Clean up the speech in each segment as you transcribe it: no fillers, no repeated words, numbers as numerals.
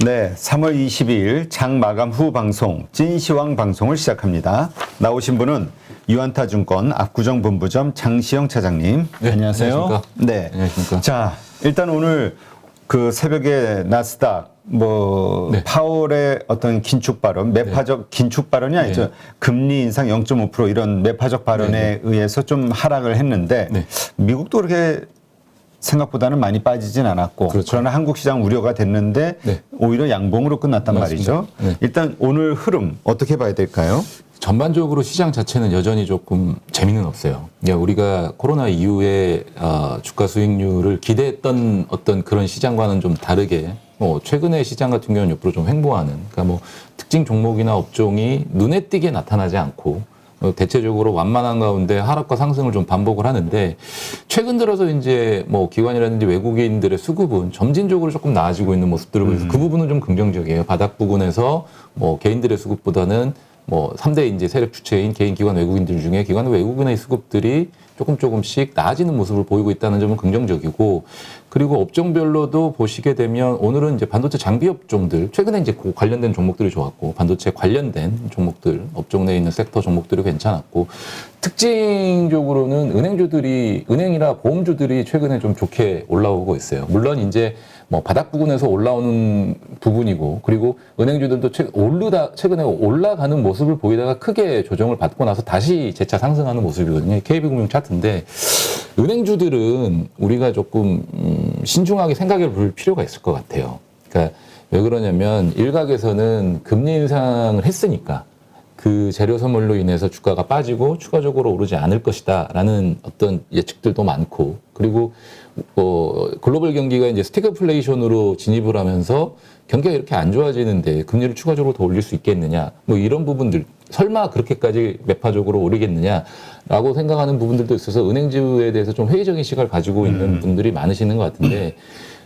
네, 3월 22일 장 마감 후 방송 찐시황 방송을 시작합니다. 나오신 분은 유안타증권 압구정본부점 장시영 차장님. 네, 안녕하세요. 안녕하십니까. 네, 안녕하십니까. 자, 일단 오늘 그 새벽에 나스닥 네. 파월의 어떤 긴축 발언, 매파적 긴축 발언이 아니죠. 네. 금리 인상 0.5% 이런 매파적 발언에 의해서 좀 하락을 했는데 네. 미국도 그렇게 생각보다는 많이 빠지진 않았고 그렇죠. 그러나 한국 시장 우려가 됐는데 네. 오히려 양봉으로 끝났단 맞습니다. 말이죠. 네. 일단 오늘 흐름 어떻게 봐야 될까요? 전반적으로 시장 자체는 여전히 조금 재미는 없어요. 우리가 코로나 이후에 주가 수익률을 기대했던 어떤 그런 시장과는 좀 다르게 최근에 시장 같은 경우는 옆으로 좀 횡보하는, 그러니까 특징 종목이나 업종이 눈에 띄게 나타나지 않고 대체적으로 완만한 가운데 하락과 상승을 좀 반복을 하는데, 최근 들어서 이제 기관이라든지 외국인들의 수급은 점진적으로 조금 나아지고 있는 모습들을 보여서 그 부분은 좀 긍정적이에요. 바닥 부근에서 개인들의 수급보다는 3대 이제 세력 주체인 개인, 기관, 외국인들 중에 기관, 외국인의 수급들이 조금씩 나아지는 모습을 보이고 있다는 점은 긍정적이고, 그리고 업종별로도 보시게 되면 오늘은 이제 반도체 장비 업종들, 최근에 이제 관련된 종목들이 좋았고, 반도체 관련된 종목들, 업종 내에 있는 섹터 종목들이 괜찮았고, 특징적으로는 은행이나 보험주들이 최근에 좀 좋게 올라오고 있어요. 물론 이제 바닥 부근에서 올라오는 부분이고, 그리고 은행주들도 최근에 올라가는 모습을 보이다가 크게 조정을 받고 나서 다시 재차 상승하는 모습이거든요. KB금융 차트인데, 은행주들은 우리가 조금 신중하게 생각해 볼 필요가 있을 것 같아요. 그러니까 왜 그러냐면 일각에서는 금리 인상을 했으니까 그 재료 소멸로 인해서 주가가 빠지고 추가적으로 오르지 않을 것이다라는 어떤 예측들도 많고, 그리고 글로벌 경기가 이제 스태그플레이션으로 진입을 하면서 경기가 이렇게 안 좋아지는데 금리를 추가적으로 더 올릴 수 있겠느냐, 이런 부분들, 설마 그렇게까지 매파적으로 오르겠느냐라고 생각하는 부분들도 있어서 은행주에 대해서 좀 회의적인 시각을 가지고 있는 분들이 많으시는 것 같은데,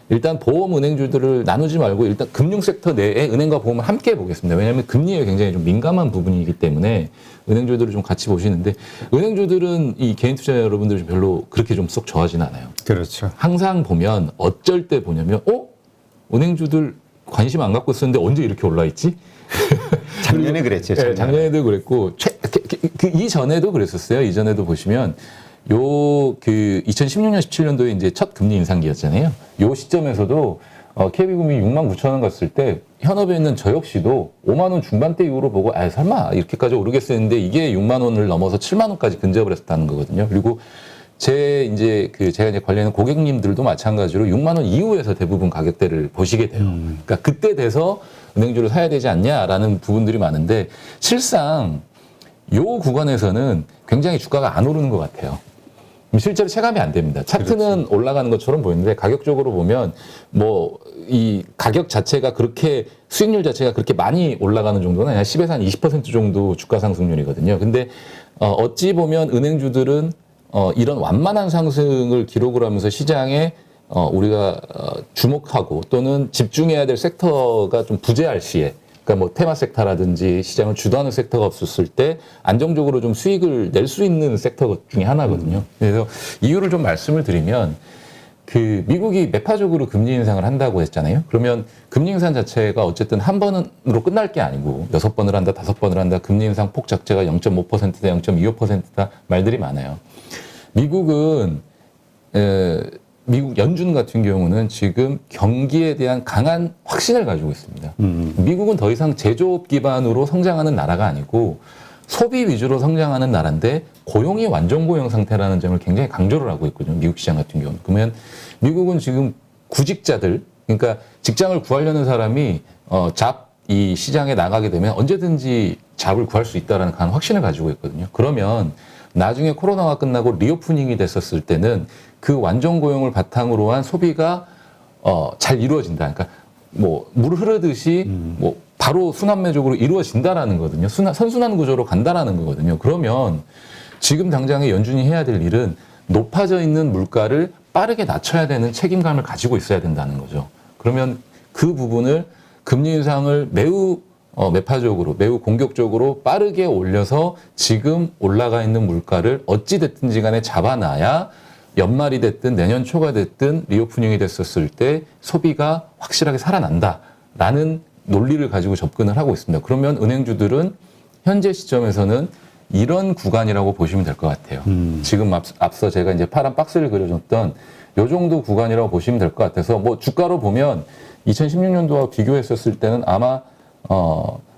일단 보험 은행주들을 나누지 말고 일단 금융 섹터 내에 은행과 보험을 함께 보겠습니다. 왜냐하면 금리에 굉장히 좀 민감한 부분이기 때문에 은행주들을 좀 같이 보시는데, 은행주들은 이 개인 투자자 여러분들이 별로 그렇게 좀 쏙 좋아하진 않아요. 그렇죠. 항상 보면 어쩔 때 보냐면 은행주들 관심 안 갖고 있었는데 언제 이렇게 올라 있지? 작년에 그랬죠. 네, 작년에도 그랬고 이전에도 그랬었어요. 이전에도 보시면 2016년 17년도에 이제 첫 금리 인상기였잖아요. 요 시점에서도 KB금융이 69,000원 갔을 때 현업에 있는 저 역시도 5만 원 중반대 이후로 보고 설마 이렇게까지 오르겠어 했는데, 이게 6만 원을 넘어서 7만 원까지 근접을 했었다는 거거든요. 그리고 제가 이제 관련된 고객님들도 마찬가지로 6만 원 이후에서 대부분 가격대를 보시게 돼요. 그러니까 그때 돼서 은행주를 사야 되지 않냐라는 부분들이 많은데, 실상 요 구간에서는 굉장히 주가가 안 오르는 것 같아요. 실제로 체감이 안 됩니다. 차트는 그렇지. 올라가는 것처럼 보이는데 가격적으로 보면 이 가격 자체가 그렇게, 수익률 자체가 그렇게 많이 올라가는 정도는 아니라 10에서 한 20% 정도 주가 상승률이거든요. 근데 어찌 보면 은행주들은 이런 완만한 상승을 기록을 하면서 시장에 우리가 주목하고 또는 집중해야 될 섹터가 좀 부재할 시에, 그러니까 테마 섹터라든지 시장을 주도하는 섹터가 없었을 때 안정적으로 좀 수익을 낼 수 있는 섹터 중에 하나거든요. 그래서 이유를 좀 말씀을 드리면, 미국이 매파적으로 금리 인상을 한다고 했잖아요. 그러면 금리 인상 자체가 어쨌든 한 번으로 끝날 게 아니고 6번을 한다, 5번을 한다, 금리 인상 폭 자체가 0.5%다, 0.25%다 말들이 많아요. 미국 연준 같은 경우는 지금 경기에 대한 강한 확신을 가지고 있습니다. 미국은 더 이상 제조업 기반으로 성장하는 나라가 아니고 소비 위주로 성장하는 나라인데 고용이 완전 고용 상태라는 점을 굉장히 강조를 하고 있거든요. 미국 시장 같은 경우는. 그러면 미국은 지금 구직자들, 그러니까 직장을 구하려는 사람이 이 시장에 나가게 되면 언제든지 잡을 구할 수 있다는 강한 확신을 가지고 있거든요. 그러면 나중에 코로나가 끝나고 리오프닝이 됐었을 때는 그 완전 고용을 바탕으로 한 소비가 잘 이루어진다. 그러니까 물 흐르듯이 바로 순환매적으로 이루어진다라는 거거든요. 선순환 구조로 간다라는 거거든요. 그러면 지금 당장에 연준이 해야 될 일은 높아져 있는 물가를 빠르게 낮춰야 되는 책임감을 가지고 있어야 된다는 거죠. 그러면 그 부분을 금리 인상을 매우 매파적으로, 매우 공격적으로 빠르게 올려서 지금 올라가 있는 물가를 어찌됐든지 간에 잡아놔야 연말이 됐든 내년 초가 됐든 리오프닝이 됐었을 때 소비가 확실하게 살아난다. 라는 논리를 가지고 접근을 하고 있습니다. 그러면 은행주들은 현재 시점에서는 이런 구간이라고 보시면 될 것 같아요. 지금 앞서 제가 이제 파란 박스를 그려줬던 요 정도 구간이라고 보시면 될 것 같아서 뭐 주가로 보면 2016년도와 비교했었을 때는 아마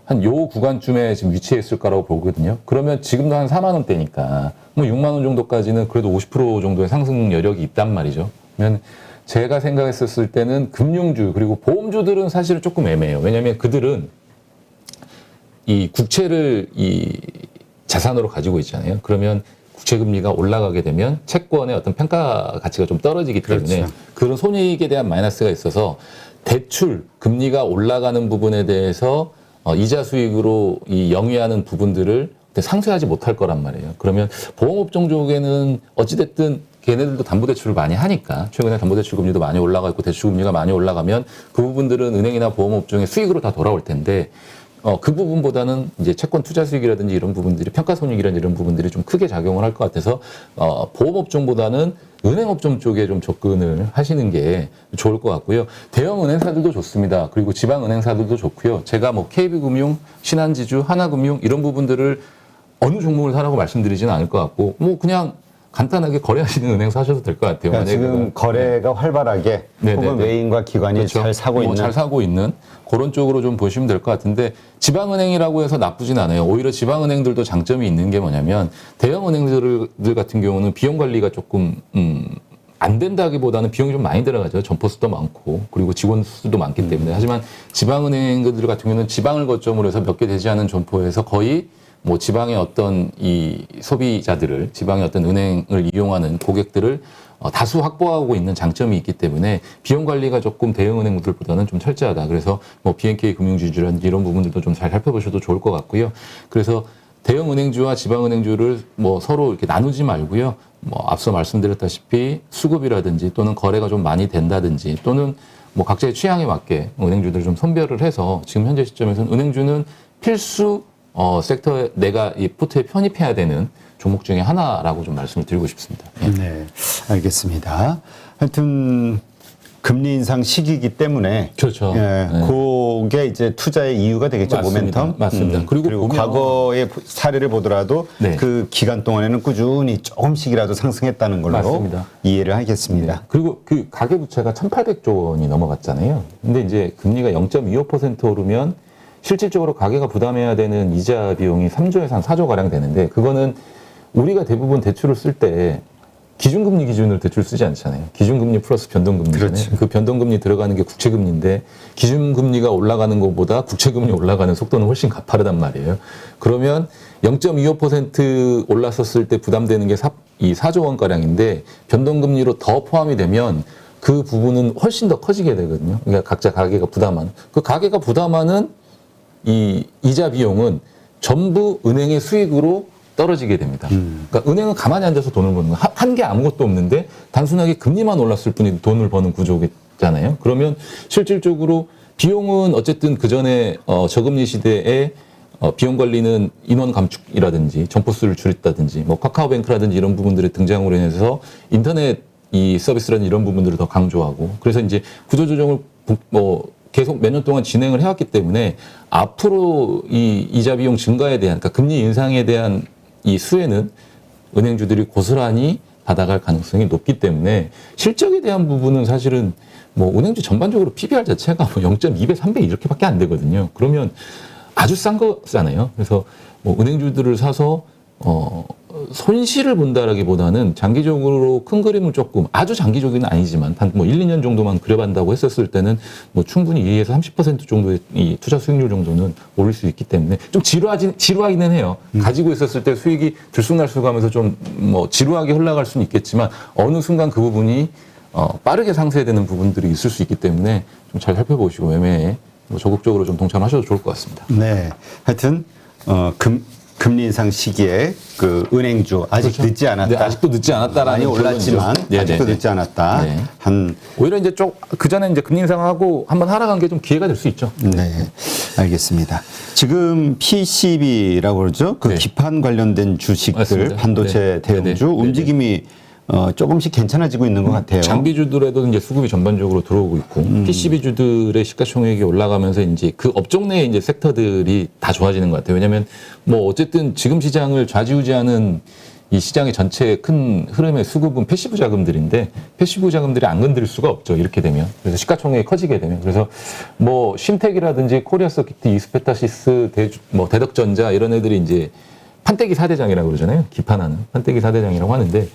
한 요 구간쯤에 지금 위치해 있을 거라고 보거든요. 그러면 지금도 한 4만 원대니까 뭐 6만 원 정도까지는 그래도 50% 정도의 상승 여력이 있단 말이죠. 그러면 제가 생각했었을 때는 금융주 그리고 보험주들은 사실은 조금 애매해요. 왜냐하면 그들은 이 국채를 이 자산으로 가지고 있잖아요. 그러면 국채 금리가 올라가게 되면 채권의 어떤 평가 가치가 좀 떨어지기 때문에 그렇죠. 그런 손익에 대한 마이너스가 있어서 대출 금리가 올라가는 부분에 대해서 이자 수익으로 이 영위하는 부분들을 상쇄하지 못할 거란 말이에요. 그러면 보험업종 쪽에는 어찌됐든 걔네들도 담보대출을 많이 하니까 최근에 담보대출 금리도 많이 올라가 있고 대출 금리가 많이 올라가면 그 부분들은 은행이나 보험업종의 수익으로 다 돌아올 텐데 그 부분보다는 이제 채권 투자 수익이라든지 이런 부분들이 평가 손익이라든지 이런 부분들이 좀 크게 작용을 할 것 같아서 보험업종보다는 은행업종 쪽에 좀 접근을 하시는 게 좋을 것 같고요. 대형 은행사들도 좋습니다. 그리고 지방 은행사들도 좋고요. 제가 뭐 KB금융, 신한지주, 하나금융 이런 부분들을 어느 종목을 사라고 말씀드리지는 않을 것 같고 뭐 그냥 간단하게 거래하시는 은행사 하셔도 될 것 같아요. 그러니까 지금 거래가 활발하게 혹은 외인과 기관이 그렇죠. 잘 사고 있는 잘 사고 있는 그런 쪽으로 좀 보시면 될 것 같은데 지방은행이라고 해서 나쁘진 않아요. 오히려 지방은행들도 장점이 있는 게 뭐냐면 대형은행들 같은 경우는 비용 관리가 조금 안 된다기보다는 비용이 좀 많이 들어가죠. 점포 수도 많고 그리고 직원 수도 많기 때문에 하지만 지방은행들 같은 경우는 지방을 거점으로 해서 몇 개 되지 않은 점포에서 거의 뭐 지방의 어떤 이 소비자들을 지방의 어떤 은행을 이용하는 고객들을 다수 확보하고 있는 장점이 있기 때문에 비용 관리가 조금 대형 은행들보다는 좀 철저하다. 그래서 뭐 BNK 금융지주라든지 이런 부분들도 좀 잘 살펴보셔도 좋을 것 같고요. 그래서 대형 은행주와 지방 은행주를 뭐 서로 이렇게 나누지 말고요. 뭐 앞서 말씀드렸다시피 수급이라든지 또는 거래가 좀 많이 된다든지 또는 뭐 각자의 취향에 맞게 은행주들을 좀 선별을 해서 지금 현재 시점에서는 은행주는 필수 섹터에 내가 이 포트에 편입해야 되는 종목 중에 하나라고 좀 말씀을 드리고 싶습니다. 예. 네, 알겠습니다. 하여튼 금리 인상 시기이기 때문에 그렇죠. 예, 네. 그게 이제 투자의 이유가 되겠죠. 맞습니다. 모멘텀. 맞습니다. 그리고 보면 과거의 사례를 보더라도 네. 그 기간 동안에는 꾸준히 조금씩이라도 상승했다는 걸로 맞습니다. 이해를 하겠습니다. 그리고 그 가계부채가 1,800조 원이 넘어갔잖아요. 근데 이제 금리가 0.25% 오르면 실질적으로 가계가 부담해야 되는 이자 비용이 3조에서 한 4조 가량 되는데 그거는 우리가 대부분 대출을 쓸 때 기준금리 기준으로 대출 쓰지 않잖아요. 기준금리 플러스 변동금리잖아요. 그렇죠. 그 변동금리 들어가는 게 국채금리인데 기준금리가 올라가는 것보다 국채금리 올라가는 속도는 훨씬 가파르단 말이에요. 그러면 0.25% 올랐었을 때 부담되는 게 이 4조 원가량인데 변동금리로 더 포함이 되면 그 부분은 훨씬 더 커지게 되거든요. 그러니까 각자 가계가 부담하는. 그 가계가 부담하는 이 이자 비용은 전부 은행의 수익으로 떨어지게 됩니다. 그러니까 은행은 가만히 앉아서 돈을 버는 거 한 게 아무것도 없는데 단순하게 금리만 올랐을 뿐이 돈을 버는 구조잖아요. 그러면 실질적으로 비용은 어쨌든 그 전에 저금리 시대에 비용 관리는 인원 감축이라든지 점포수를 줄였다든지 뭐 카카오뱅크라든지 이런 부분들의 등장으로 인해서 인터넷 이 서비스라든지 이런 부분들을 더 강조하고 그래서 이제 구조조정을 뭐 계속 몇 년 동안 진행을 해왔기 때문에 앞으로 이 이자 비용 증가에 대한 그러니까 금리 인상에 대한 이 수혜는 은행주들이 고스란히 받아갈 가능성이 높기 때문에 실적에 대한 부분은 사실은 뭐 은행주 전반적으로 PBR 자체가 뭐 0.2배, 3배 이렇게밖에 안 되거든요. 그러면 아주 싼 거잖아요. 그래서 뭐 은행주들을 사서 손실을 본다라기보다는 장기적으로 큰 그림을 조금 아주 장기적인 아니지만 한 뭐 1, 2년 정도만 그려본다고 했었을 때는 뭐 충분히 2에서 30% 정도의 이 투자 수익률 정도는 오를 수 있기 때문에 좀 지루하기는 해요. 가지고 있었을 때 수익이 들쑥날쑥하면서 좀 뭐 지루하게 흘러갈 수는 있겠지만 어느 순간 그 부분이 빠르게 상쇄되는 부분들이 있을 수 있기 때문에 좀 잘 살펴보시고 매매에 뭐 적극적으로 좀 동참하셔도 좋을 것 같습니다. 네, 하여튼 금리 인상 시기에 그 은행주 아직 그렇죠. 늦지 않았다. 네, 아직도 늦지 않았다라는 많이 올랐지만 결론이죠. 아직도 네, 늦지 않았다. 네. 한 오히려 이제 그 전에 이제 금리 인상하고 한번 하락한 게 좀 기회가 될 수 있죠. 네, 알겠습니다. 지금 PCB라고 그러죠. 그 네. 기판 관련된 주식들, 맞습니다. 반도체 네. 대형주 네, 네. 움직임이 조금씩 괜찮아지고 있는 것 같아요. 장비주들에도 이제 수급이 전반적으로 들어오고 있고 PCB주들의 시가총액이 올라가면서 이제 그 업종 내의 이제 섹터들이 다 좋아지는 것 같아요. 왜냐하면 뭐 어쨌든 지금 시장을 좌지우지하는 이 시장의 전체 큰 흐름의 수급은 패시브 자금들인데 패시브 자금들이 안 건드릴 수가 없죠. 이렇게 되면. 그래서 시가총액이 커지게 되면. 그래서 뭐 쉼텍이라든지 코리아서키트, 이스페타시스, 대덕전자 이런 애들이 이제 판때기 4대장이라고 그러잖아요. 기판하는 판때기 4대장이라고 하는데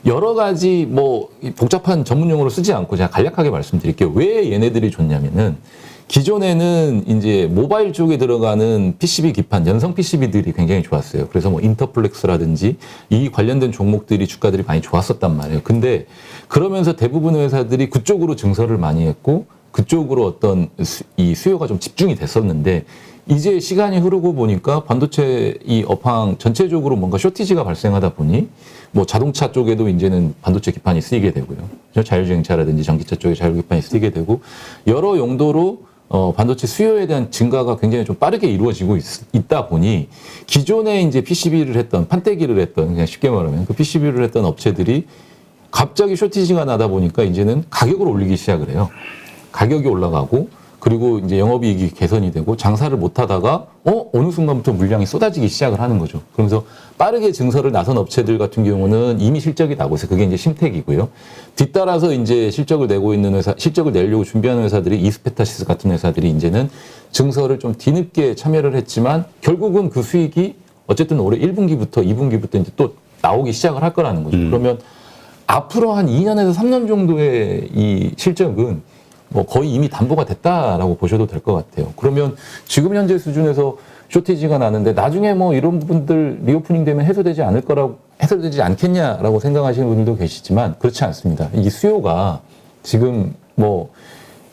여러 가지 뭐 복잡한 전문 용어로 쓰지 않고 제가 간략하게 말씀드릴게요. 왜 얘네들이 좋냐면은 기존에는 이제 모바일 쪽에 들어가는 PCB 기판, 연성 PCB들이 굉장히 좋았어요. 그래서 뭐 인터플렉스라든지 이 관련된 종목들이 주가들이 많이 좋았었단 말이에요. 근데 그러면서 대부분의 회사들이 그쪽으로 증설을 많이 했고 그쪽으로 어떤 이 수요가 좀 집중이 됐었는데 이제 시간이 흐르고 보니까 반도체 이 업황 전체적으로 뭔가 쇼티지가 발생하다 보니 뭐 자동차 쪽에도 이제는 반도체 기판이 쓰이게 되고요. 자율주행차라든지 전기차 쪽에 자율 기판이 쓰이게 되고 여러 용도로 반도체 수요에 대한 증가가 굉장히 좀 빠르게 이루어지고 있다 보니 기존에 이제 PCB를 했던 판때기를 했던 그냥 쉽게 말하면 그 PCB를 했던 업체들이 갑자기 쇼티지가 나다 보니까 이제는 가격을 올리기 시작을 해요. 가격이 올라가고 그리고 이제 영업이익이 개선이 되고 장사를 못 하다가 어느 순간부터 물량이 쏟아지기 시작을 하는 거죠. 그러면서 빠르게 증설을 나선 업체들 같은 경우는 이미 실적이 나고 있어요. 그게 이제 쉼텍이고요. 뒤따라서 이제 실적을 내고 있는 회사, 실적을 내려고 준비하는 회사들이 이스페타시스 같은 회사들이 이제는 증설을 좀 뒤늦게 참여를 했지만 결국은 그 수익이 어쨌든 올해 1분기부터 2분기부터 이제 또 나오기 시작을 할 거라는 거죠. 그러면 앞으로 한 2년에서 3년 정도의 이 실적은 뭐 거의 이미 담보가 됐다라고 보셔도 될 것 같아요. 그러면 지금 현재 수준에서 쇼티지가 나는데 나중에 뭐 이런 부분들 리오프닝 되면 해소되지 않겠냐라고 생각하시는 분들도 계시지만 그렇지 않습니다. 이 수요가 지금 뭐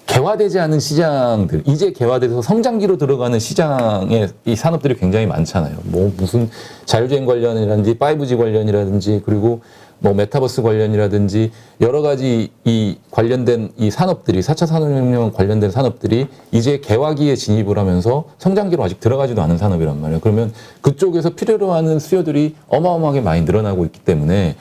개화되지 않은 시장들, 이제 개화돼서 성장기로 들어가는 시장의 이 산업들이 굉장히 많잖아요. 뭐 무슨 자율주행 관련이라든지 5G 관련이라든지 그리고 뭐 메타버스 관련이라든지 여러 가지 이 관련된 이 산업들이 4차 산업혁명 관련된 산업들이 이제 개화기에 진입을 하면서 성장기로 아직 들어가지도 않은 산업이란 말이에요. 그러면 그쪽에서 필요로 하는 수요들이 어마어마하게 많이 늘어나고 있기 때문에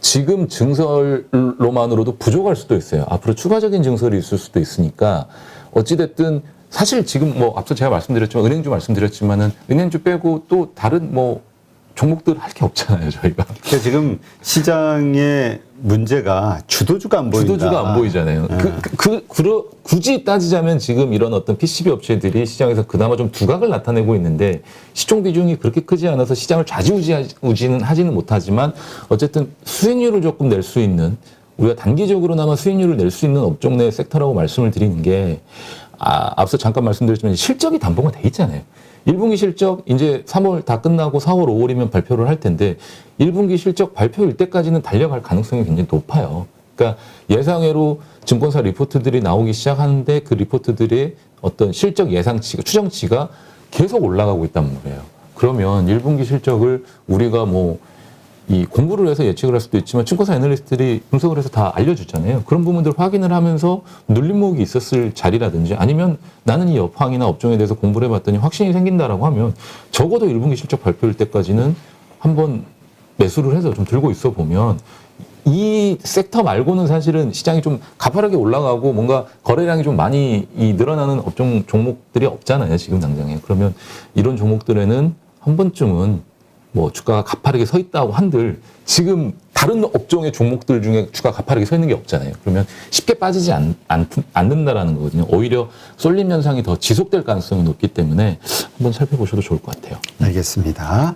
지금 증설로만으로도 부족할 수도 있어요. 앞으로 추가적인 증설이 있을 수도 있으니까 어찌됐든 사실 지금 뭐 앞서 제가 말씀드렸지만 은행주 말씀드렸지만은 은행주 빼고 또 다른 뭐 종목들 할 게 없잖아요, 저희가. 그러니까 지금 시장의 문제가 주도주가 안 보인다. 주도주가 안 보이잖아요. 굳이 따지자면 지금 이런 어떤 PCB 업체들이 시장에서 그나마 좀 두각을 나타내고 있는데 시총 비중이 그렇게 크지 않아서 시장을 좌지우지는 하지는 못하지만 어쨌든 수익률을 조금 낼 수 있는 우리가 단기적으로나마 수익률을 낼 수 있는 업종 내 섹터라고 말씀을 드리는 게 앞서 잠깐 말씀드렸지만 실적이 담보가 돼 있잖아요. 1분기 실적 이제 3월 다 끝나고 4월, 5월이면 발표를 할 텐데 1분기 실적 발표일 때까지는 달려갈 가능성이 굉장히 높아요. 그러니까 예상외로 증권사 리포트들이 나오기 시작하는데 그 리포트들의 어떤 실적 예상치가, 추정치가 계속 올라가고 있단 말이에요. 그러면 1분기 실적을 우리가 뭐 이 공부를 해서 예측을 할 수도 있지만 증권사 애널리스트들이 분석을 해서 다 알려주잖아요. 그런 부분들을 확인을 하면서 눌림목이 있었을 자리라든지 아니면 나는 이 업황이나 업종에 대해서 공부를 해봤더니 확신이 생긴다라고 하면 적어도 1분기 실적 발표일 때까지는 한번 매수를 해서 좀 들고 있어 보면 이 섹터 말고는 사실은 시장이 좀 가파르게 올라가고 뭔가 거래량이 좀 많이 늘어나는 업종 종목들이 없잖아요. 지금 당장에. 그러면 이런 종목들에는 한 번쯤은 뭐 주가가 가파르게 서 있다고 한들 지금 다른 업종의 종목들 중에 주가 가파르게 서 있는 게 없잖아요. 그러면 쉽게 빠지지 않는다라는 거거든요. 오히려 쏠림 현상이 더 지속될 가능성이 높기 때문에 한번 살펴보셔도 좋을 것 같아요. 알겠습니다.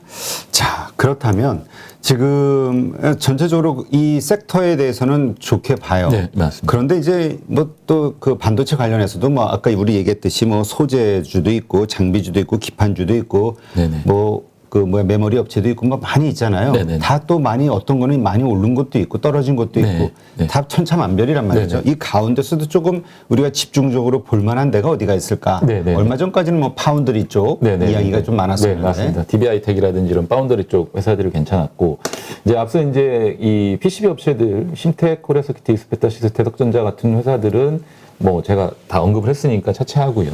자, 그렇다면 지금 전체적으로 이 섹터에 대해서는 좋게 봐요. 네, 맞습니다. 그런데 이제 뭐 또 그 반도체 관련해서도 뭐 아까 우리 얘기했듯이 뭐 소재주도 있고 장비주도 있고 기판주도 있고 네네. 뭐 메모리 업체도 있고 뭐 많이 있잖아요. 네네네. 다 또 많이 어떤 거는 많이 오른 것도 있고 떨어진 것도 네, 있고 네. 다 천차만별이란 말이죠. 네네. 이 가운데서도 조금 우리가 집중적으로 볼 만한 데가 어디가 있을까? 네네. 얼마 전까지는 뭐 파운드리 쪽 네네. 이야기가 좀 많았었는데. 네, 맞습니다. DBI텍이라든지 이런 파운더리 쪽 회사들이 괜찮았고 이제 앞서 이제 이 PCB 업체들 쉼텍, 코리아서키트, 이스페타시스, 대덕전자 같은 회사들은 뭐 제가 다 언급을 했으니까 차치하고요.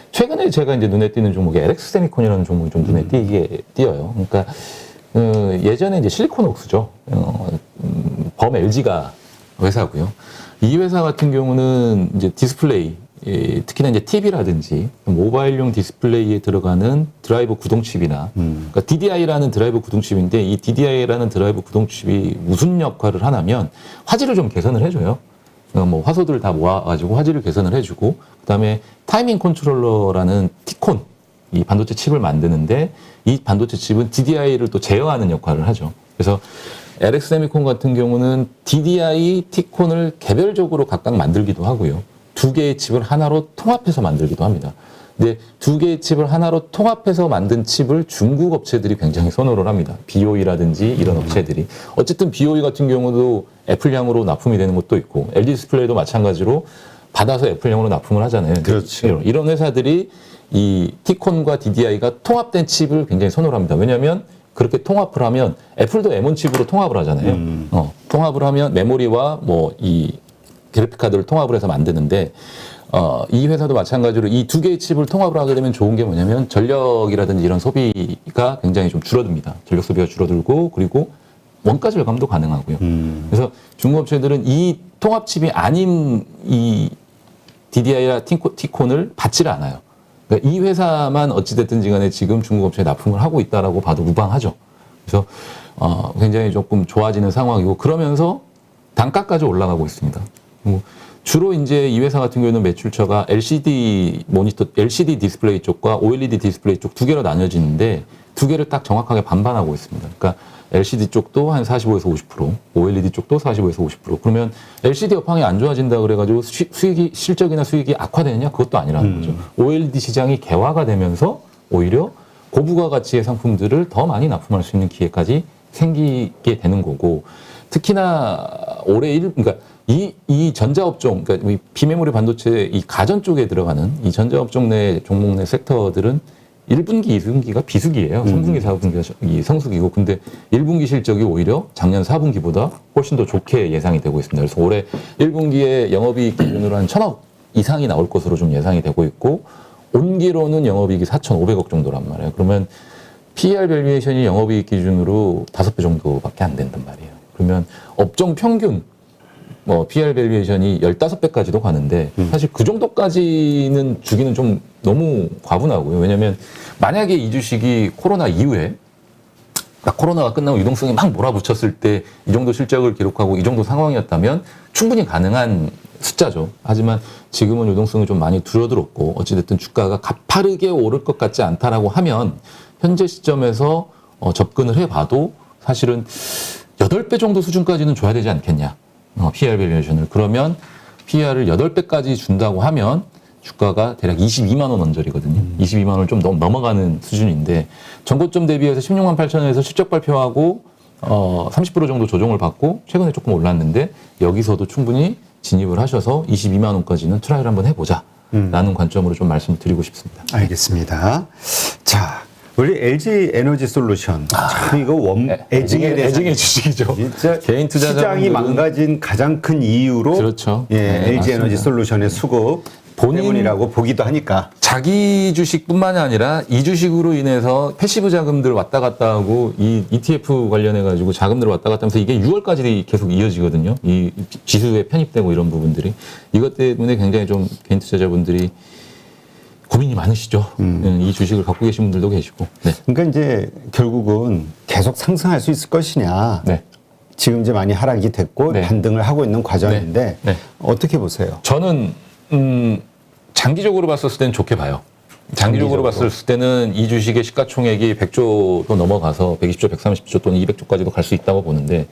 최근에 제가 이제 눈에 띄는 종목이 LX 세미콘이라는 종목이 좀 눈에 띄어요. 그러니까 예전에 이제 실리콘웍스죠. 범 LG가 회사고요. 이 회사 같은 경우는 이제 디스플레이, 특히나 이제 TV라든지 모바일용 디스플레이에 들어가는 드라이버 구동칩이나 그러니까 DDI라는 드라이버 구동칩인데 이 DDI라는 드라이버 구동칩이 무슨 역할을 하냐면 화질을 좀 개선을 해줘요. 그러니까 뭐 화소들을 다 모아가지고 화질을 개선을 해주고 그다음에 타이밍 컨트롤러라는 T콘 이 반도체 칩을 만드는데 이 반도체 칩은 DDI를 또 제어하는 역할을 하죠. 그래서 LX 세미콘 같은 경우는 DDI, T콘을 개별적으로 각각 만들기도 하고요. 두 개의 칩을 하나로 통합해서 만들기도 합니다. 근데 두 개의 칩을 하나로 통합해서 만든 칩을 중국 업체들이 굉장히 선호를 합니다. BOE라든지 이런 업체들이. 어쨌든 BOE 같은 경우도 애플향으로 납품이 되는 것도 있고 LG 디스플레이도 마찬가지로 받아서 애플향으로 납품을 하잖아요. 그렇죠. 이런 회사들이 이 T콘과 DDI가 통합된 칩을 굉장히 선호를 합니다. 왜냐하면 그렇게 통합을 하면 애플도 M1 칩으로 통합을 하잖아요. 통합을 하면 메모리와 뭐 이 그래픽 카드를 통합을 해서 만드는데 이 회사도 마찬가지로 이 두 개의 칩을 통합을 하게 되면 좋은 게 뭐냐면 전력이라든지 이런 소비가 굉장히 좀 줄어듭니다. 전력 소비가 줄어들고 그리고 원가 절감도 가능하고요. 그래서 중국 업체들은 이 통합 칩이 아닌 이 DDI나 T콘을 받지를 않아요. 그러니까 이 회사만 어찌됐든지 간에 지금 중국 업체에 납품을 하고 있다라고 봐도 무방하죠. 그래서 굉장히 조금 좋아지는 상황이고 그러면서 단가까지 올라가고 있습니다. 주로 이제 이 회사 같은 경우는 매출처가 LCD 모니터, LCD 디스플레이 쪽과 OLED 디스플레이 쪽 두 개로 나뉘어지는데 두 개를 딱 정확하게 반반하고 있습니다. 그러니까 LCD 쪽도 한 45에서 50%, OLED 쪽도 45에서 50%. 그러면 LCD 업황이 안 좋아진다 그래가지고 수익이 실적이나 수익이 악화되느냐 그것도 아니라는 거죠. OLED 시장이 개화가 되면서 오히려 고부가 가치의 상품들을 더 많이 납품할 수 있는 기회까지 생기게 되는 거고 특히나 올해 그러니까 이 전자업종, 그러니까 이 비메모리 반도체 이 가전 쪽에 들어가는 이 전자업종 내 종목 내 섹터들은 1분기, 2분기가 비수기예요. 3분기, 4분기가 이 성수기고, 근데 1분기 실적이 오히려 작년 4분기보다 훨씬 더 좋게 예상이 되고 있습니다. 그래서 올해 1분기에 영업이익 기준으로 한 1,000억 이상이 나올 것으로 좀 예상이 되고 있고, 온기로는 영업이익이 4,500억 정도란 말이에요. 그러면 PER 밸류에이션이 영업이익 기준으로 5배 정도밖에 안 된단 말이에요. 그러면 업종 평균 PER 밸류에이션이 15배까지도 가는데 사실 그 정도까지는 주기는 좀 너무 과분하고요. 왜냐하면 만약에 이 주식이 코로나 이후에 코로나가 끝나고 유동성이 막 몰아붙였을 때 이 정도 실적을 기록하고 이 정도 상황이었다면 충분히 가능한 숫자죠. 하지만 지금은 유동성이 좀 많이 줄어들었고 어찌됐든 주가가 가파르게 오를 것 같지 않다라고 하면 현재 시점에서 접근을 해봐도 사실은 8배 정도 수준까지는 줘야 되지 않겠냐. PER 밸류에이션을. 그러면 PER을 8배까지 준다고 하면 주가가 대략 22만 원 언저리거든요. 22만 원을 좀 넘어가는 수준인데 전고점 대비해서 16만 8천원에서 실적 발표하고 30% 정도 조정을 받고 최근에 조금 올랐는데 여기서도 충분히 진입을 하셔서 22만 원까지는 트라이를 한번 해보자 라는 관점으로 좀 말씀을 드리고 싶습니다. 알겠습니다. 자, 우리 LG 에너지 솔루션. 참 이거 애증의 주식이죠. 진짜 개인 투자자분들은 시장이 망가진 가장 큰 이유로 그렇죠. 예, 네, LG 맞습니다. 에너지 솔루션의 수급 때문이라고 보기도 하니까. 자기 주식뿐만이 아니라 이 주식으로 인해서 패시브 자금들 왔다 갔다 하고 이 ETF 관련해 가지고 자금들 왔다 갔다 하면서 이게 6월까지 계속 이어지거든요. 이 지수에 편입되고 이런 부분들이 이것 때문에 굉장히 좀 개인 투자자분들이 고민이 많으시죠. 이 주식을 갖고 계신 분들도 계시고. 네. 그러니까 이제 결국은 계속 상승할 수 있을 것이냐. 네. 지금 이제 많이 하락이 됐고 네. 반등을 하고 있는 과정인데 네. 어떻게 보세요? 저는 장기적으로 봤을 때는 좋게 봐요. 장기적으로 봤을 때는 이 주식의 시가총액이 100조도 넘어가서 120조, 130조 또는 200조까지도 갈 수 있다고 보는데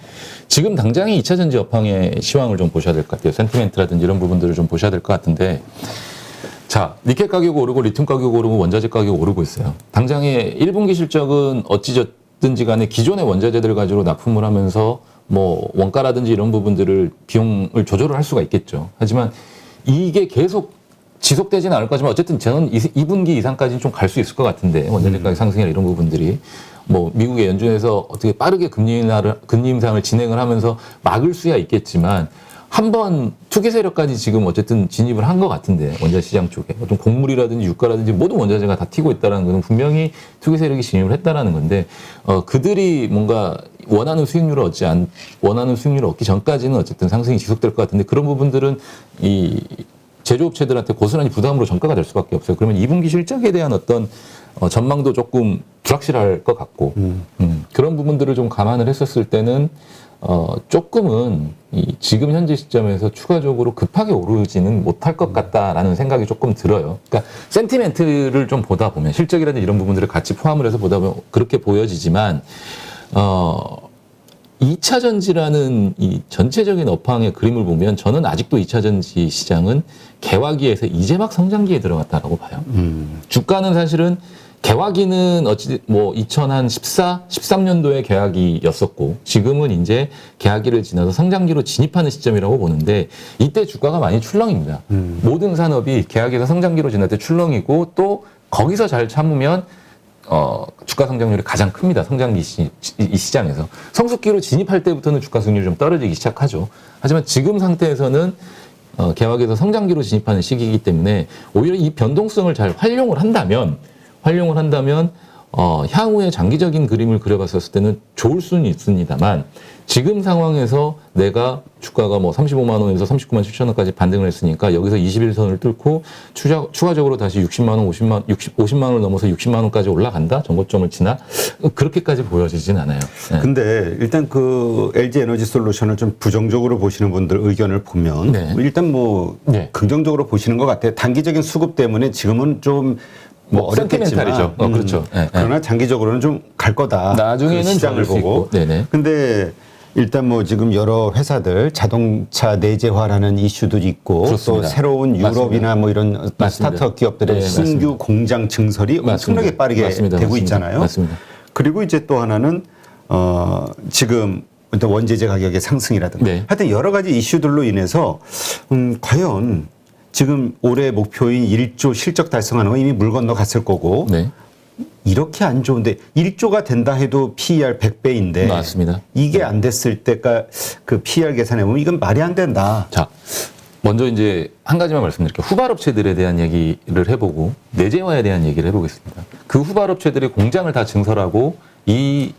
지금 당장의 2차 전지 업황의 시황을 좀 보셔야 될 것 같아요. 센티멘트라든지 이런 부분들을 좀 보셔야 될 것 같은데 자, 니켈 가격 오르고 리튬 가격 오르고 원자재 가격 오르고 있어요. 당장의 1분기 실적은 어찌됐든지 간에 기존의 원자재들을 가지고 납품을 하면서 뭐 원가라든지 이런 부분들을 비용을 조절을 할 수가 있겠죠. 하지만 이게 계속 지속되지는 않을 거지만 어쨌든 저는 2분기 이상까지는 좀 갈 수 있을 것 같은데 원자재 가격 상승이나 이런 부분들이 뭐 미국의 연준에서 어떻게 빠르게 금리 인상을 진행을 하면서 막을 수야 있겠지만 한 번 투기 세력까지 지금 어쨌든 진입을 한 것 같은데 원자 시장 쪽에 어떤 곡물이라든지 유가라든지 모든 원자재가 다 튀고 있다는 것은 분명히 투기 세력이 진입을 했다라는 건데 그들이 뭔가 원하는 수익률을 얻기 전까지는 어쨌든 상승이 지속될 것 같은데 그런 부분들은 이 제조업체들한테 고스란히 부담으로 전가가 될 수밖에 없어요. 그러면 2분기 실적에 대한 어떤 전망도 조금 불확실할 것 같고 그런 부분들을 좀 감안을 했었을 때는 조금은 이 지금 현재 시점에서 추가적으로 급하게 오르지는 못할 것 같다라는 생각이 조금 들어요. 그러니까 센티멘트를 좀 보다 보면 실적이라든지 이런 부분들을 같이 포함을 해서 보다 보면 그렇게 보여지지만 2차 전지라는 이 전체적인 업황의 그림을 보면 저는 아직도 2차 전지 시장은 개화기에서 이제 막 성장기에 들어갔다라고 봐요. 주가는 사실은 개화기는 어찌 뭐 2014, 13년도에 개화기였었고 지금은 이제 개화기를 지나서 성장기로 진입하는 시점이라고 보는데 이때 주가가 많이 출렁입니다. 모든 산업이 개화기에서 성장기로 지날 때 출렁이고 또 거기서 잘 참으면 주가 성장률이 가장 큽니다. 성장기 이 시장에서. 성숙기로 진입할 때부터는 주가 수익률이 좀 떨어지기 시작하죠. 하지만 지금 상태에서는 개화기에서 성장기로 진입하는 시기이기 때문에 오히려 이 변동성을 잘 활용을 한다면 향후에 장기적인 그림을 그려봤었을 때는 좋을 수는 있습니다만 지금 상황에서 내가 주가가 뭐 35만 원에서 39만 7천 원까지 반등을 했으니까 여기서 21선을 뚫고 추가적으로 다시 60만 원, 50만 원을 넘어서 60만 원까지 올라간다? 전고점을 지나? 그렇게까지 보여지진 않아요. 네. 근데 일단 그 LG 에너지 솔루션을 좀 부정적으로 보시는 분들 의견을 보면 네. 일단 뭐 네. 긍정적으로 보시는 것 같아요. 단기적인 수급 때문에 지금은 좀 뭐 어렵겠지만 센티멘탈이죠. 그렇죠. 네, 그러나 장기적으로는 좀 갈 거다. 나중에는 그 시장을 좋을 수 보고. 있고. 네네. 근데 일단 뭐 지금 여러 회사들 자동차 내재화라는 이슈도 있고 그렇습니다. 또 새로운 유럽이나 맞습니다. 뭐 이런 스타트업 기업들의 네, 신규 맞습니다. 공장 증설이 엄청나게 빠르게 맞습니다. 되고 맞습니다. 있잖아요. 맞습니다. 그리고 이제 또 하나는 지금 어떤 원재재 가격의 상승이라든가 네. 하여튼 여러 가지 이슈들로 인해서 과연 지금 올해 목표인 1조 실적 달성하는 건 이미 물 건너 갔을 거고 네. 이렇게 안 좋은데 1조가 된다 해도 PER 100배인데 맞습니다. 이게 안 됐을 때가 그 PER 계산해 보면 이건 말이 안 된다. 자, 먼저 이제 한 가지만 말씀드릴게요. 후발업체들에 대한 얘기를 해보고 내재화에 대한 얘기를 해보겠습니다. 그 후발업체들이 공장을 다 증설하고 이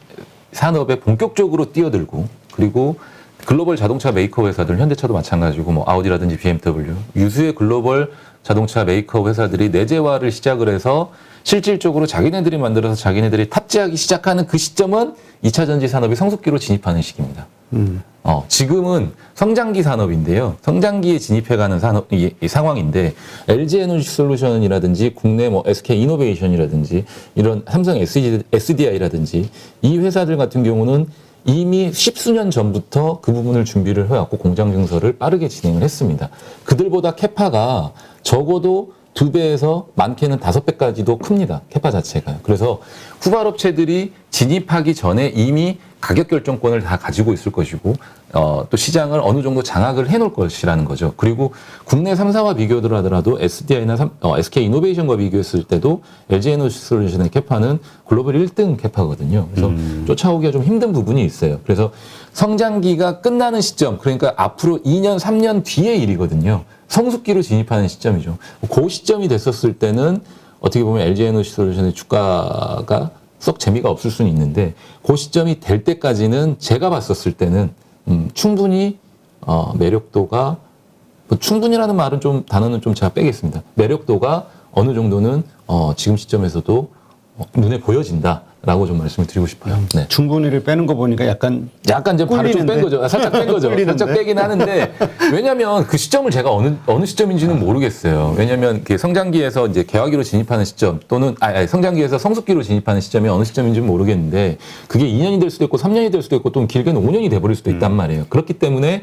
산업에 본격적으로 뛰어들고 그리고 글로벌 자동차 메이커 회사들, 현대차도 마찬가지고 뭐 아우디라든지 BMW, 유수의 글로벌 자동차 메이커 회사들이 내재화를 시작을 해서 실질적으로 자기네들이 만들어서 자기네들이 탑재하기 시작하는 그 시점은 2차 전지 산업이 성숙기로 진입하는 시기입니다. 지금은 성장기 산업인데요. 성장기에 진입해가는 산업 이 상황인데 LG 에너지 솔루션이라든지 국내 뭐 SK 이노베이션이라든지 이런 삼성 SDI라든지 이 회사들 같은 경우는 이미 십수년 전부터 그 부분을 준비를 해왔고 공장 증설을 빠르게 진행을 했습니다. 그들보다 캐파가 적어도 2배에서 많게는 5배까지도 큽니다. 캐파 자체가. 그래서 후발업체들이 진입하기 전에 이미 가격 결정권을 다 가지고 있을 것이고 또 시장을 어느 정도 장악을 해놓을 것이라는 거죠. 그리고 국내 3사와 비교를 하더라도 SDI나 SK 이노베이션과 비교했을 때도 LG 에너지 솔루션의 캐파는 글로벌 1등 캐파거든요. 그래서 쫓아오기가 좀 힘든 부분이 있어요. 그래서 성장기가 끝나는 시점, 그러니까 앞으로 2년, 3년 뒤의 일이거든요. 성숙기로 진입하는 시점이죠. 그 시점이 됐었을 때는 어떻게 보면 LG 에너지 솔루션의 주가가 썩 재미가 없을 수는 있는데 그 시점이 될 때까지는 제가 봤었을 때는 충분히 매력도가 뭐 충분히라는 말은 좀 단어는 좀 제가 빼겠습니다. 매력도가 어느 정도는 지금 시점에서도 눈에 보여진다라고 좀 말씀을 드리고 싶어요. 네. 충분히를 빼는 거 보니까 약간 이제 발을 좀 뺀 거죠. 살짝 뺀 거죠. 살짝 빼긴 하는데 왜냐하면 그 시점을 제가 어느 시점인지는 모르겠어요. 왜냐하면 그 성장기에서 이제 개화기로 진입하는 시점 또는 성장기에서 성숙기로 진입하는 시점이 어느 시점인지는 모르겠는데 그게 2년이 될 수도 있고 3년이 될 수도 있고 또는 길게는 5년이 돼버릴 수도 있단 말이에요. 그렇기 때문에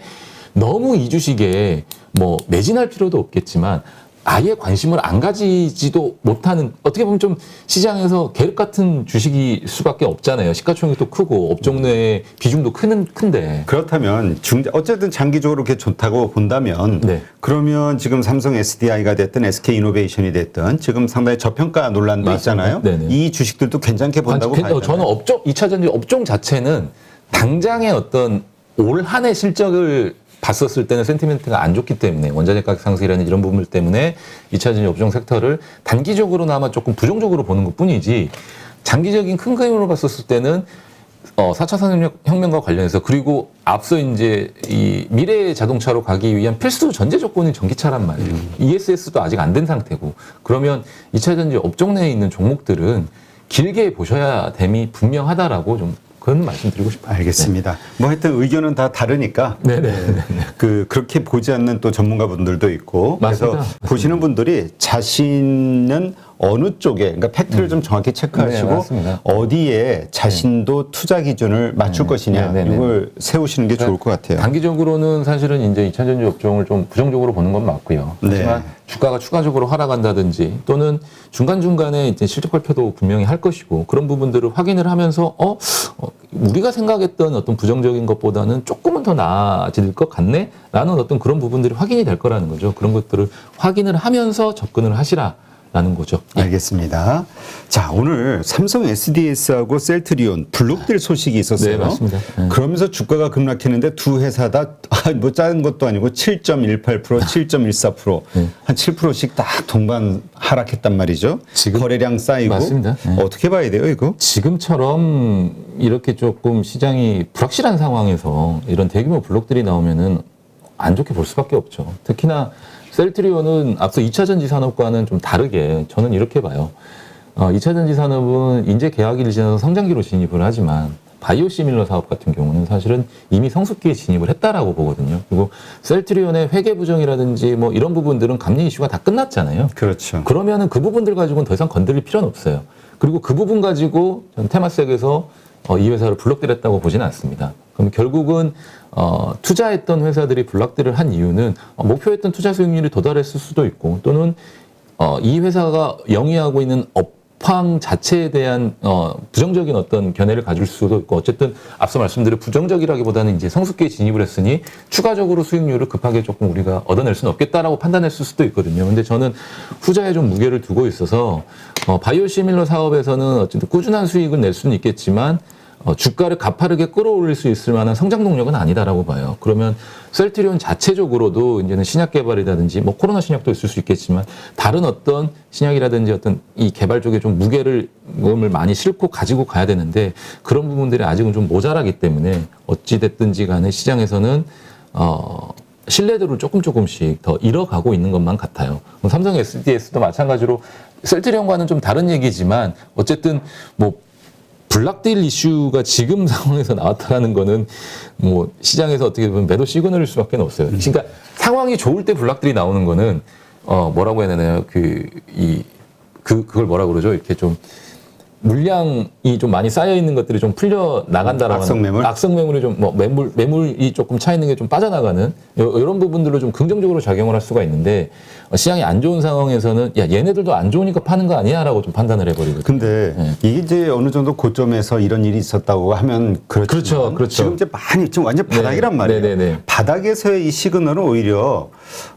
너무 이 주식에 뭐 매진할 필요도 없겠지만 아예 관심을 안 가지지도 못하는 어떻게 보면 좀 시장에서 계륵 같은 주식일 수밖에 없잖아요. 시가총액도 크고 업종 내의 비중도 큰데 그렇다면 어쨌든 장기적으로 그렇게 좋다고 본다면 네. 그러면 지금 삼성 SDI가 됐든 SK 이노베이션이 됐든 지금 상당히 저평가 논란도 맞습니다. 있잖아요. 네네. 이 주식들도 괜찮게 본다고 봐요. 저는 2차 전지 업종 자체는 당장의 어떤 올 한 해 실적을 봤었을 때는 센티멘트가 안 좋기 때문에 원자재 가격 상승이라는 이런 부분들 때문에 2차 전지 업종 섹터를 단기적으로나마 조금 부정적으로 보는 것뿐이지 장기적인 큰 그림으로 봤었을 때는 4차 산업혁명과 관련해서 그리고 앞서 이제 이 미래의 자동차로 가기 위한 필수 전제 조건이 전기차란 말이에요. ESS도 아직 안 된 상태고 그러면 2차 전지 업종 내에 있는 종목들은 길게 보셔야 됨이 분명하다라고 좀 그런 말씀드리고 싶어요. 알겠습니다. 뭐 하여튼 의견은 다 다르니까 그렇게 보지 않는 또 전문가분들도 있고 맞습니다. 그래서 보시는 분들이 자신은 어느 쪽에 그러니까 팩트를 좀 정확히 체크하시고 네, 어디에 자신도 투자 기준을 맞출 것이냐 이걸 세우시는 게 좋을 것 같아요. 단기적으로는 사실은 이제 2차 전지 업종을 좀 부정적으로 보는 건 맞고요. 하지만 주가가 추가적으로 하락한다든지 또는 중간중간에 이제 실적 발표도 분명히 할 것이고 그런 부분들을 확인을 하면서 우리가 생각했던 어떤 부정적인 것보다는 조금은 더 나아질 것 같네? 라는 어떤 그런 부분들이 확인이 될 거라는 거죠. 그런 것들을 확인을 하면서 접근을 하시라는 거죠. 알겠습니다. 자, 오늘 삼성 SDS하고 셀트리온 블록딜 소식이 있었어요. 네, 맞습니다. 그러면서 주가가 급락했는데 두 회사 다 뭐 작은 것도 아니고 7.18%, 7.14%, 한 7%씩 딱 동반 하락했단 말이죠. 지금 거래량 쌓이고. 맞습니다. 어떻게 봐야 돼요, 이거? 지금처럼 이렇게 조금 시장이 불확실한 상황에서 이런 대규모 블록들이 나오면은 안 좋게 볼 수밖에 없죠. 특히나 셀트리온은 앞서 2차 전지 산업과는 좀 다르게 저는 이렇게 봐요. 2차 전지 산업은 인재 계약일을 지나서 성장기로 진입을 하지만 바이오 시밀러 사업 같은 경우는 사실은 이미 성숙기에 진입을 했다라고 보거든요. 그리고 셀트리온의 회계 부정이라든지 뭐 이런 부분들은 감리 이슈가 다 끝났잖아요. 그렇죠. 그러면은 그 부분들 가지고는 더 이상 건드릴 필요는 없어요. 그리고 그 부분 가지고 전 테마섹에서 이 회사를 블록딜했다고 보지는 않습니다. 그럼 결국은 투자했던 회사들이 블록딜을 한 이유는 목표했던 투자 수익률이 도달했을 수도 있고 또는 이 회사가 영위하고 있는 업황 자체에 대한 부정적인 어떤 견해를 가질 수도 있고 어쨌든 앞서 말씀드린 부정적이라기보다는 이제 성숙기에 진입을 했으니 추가적으로 수익률을 급하게 조금 우리가 얻어낼 수는 없겠다라고 판단했을 수도 있거든요. 근데 저는 후자에 좀 무게를 두고 있어서 바이오 시밀러 사업에서는 어쨌든 꾸준한 수익은 낼 수는 있겠지만 주가를 가파르게 끌어올릴 수 있을 만한 성장 동력은 아니다라고 봐요. 그러면 셀트리온 자체적으로도 이제는 신약 개발이라든지 뭐 코로나 신약도 있을 수 있겠지만 다른 어떤 신약이라든지 어떤 이 개발 쪽에 좀 무게를 많이 싣고 가지고 가야 되는데 그런 부분들이 아직은 좀 모자라기 때문에 어찌 됐든지 간에 시장에서는 신뢰도를 조금씩 더 잃어가고 있는 것만 같아요. 삼성 SDS도 마찬가지로 셀트리온과는 좀 다른 얘기지만 어쨌든 뭐 블록딜 이슈가 지금 상황에서 나왔다는 거는 뭐 시장에서 어떻게 보면 매도 시그널일 수밖에 없어요. 그러니까 상황이 좋을 때 블록딜이 나오는 거는 뭐라고 해야 되나요? 그걸 뭐라 그러죠? 이렇게 좀 물량이 좀 많이 쌓여 있는 것들이 좀 풀려 나간다라는 악성매물? 악성매물이 좀 뭐 매물이 조금 차 있는 게 좀 빠져나가는 이런 부분들로 좀 긍정적으로 작용을 할 수가 있는데 시장이 안 좋은 상황에서는 야 얘네들도 안 좋으니까 파는 거 아니야라고 좀 판단을 해버리거든요. 근데 이게 이제 어느 정도 고점에서 이런 일이 있었다고 하면 그렇죠. 지금 이제 많이 지금 완전 바닥이란 말이에요. 네네네. 바닥에서의 이 시그널은 오히려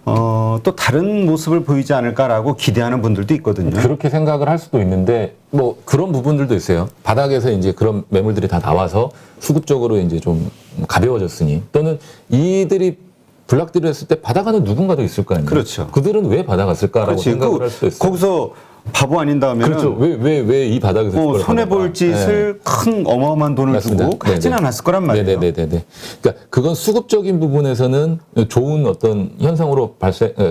또 다른 모습을 보이지 않을까라고 기대하는 분들도 있거든요. 그렇게 생각을 할 수도 있는데 뭐 그런 부분들도 있어요. 바닥에서 이제 그런 매물들이 다 나와서 수급적으로 이제 좀 가벼워졌으니 또는 이들이 블록딜을 했을 때 받아가는 누군가도 있을 거 아니에요. 그렇죠. 그들은 왜 받아갔을까라고 그렇지. 생각을 할 수도 있어요. 거기서 바보 아닌 다음에는 그렇죠. 왜 이 바닥에서 손해 볼 짓을 큰 어마어마한 돈을 맞습니다. 주고 하진 네네. 않았을 거란 말이에요. 네네네. 그러니까 그건 수급적인 부분에서는 좋은 어떤 현상으로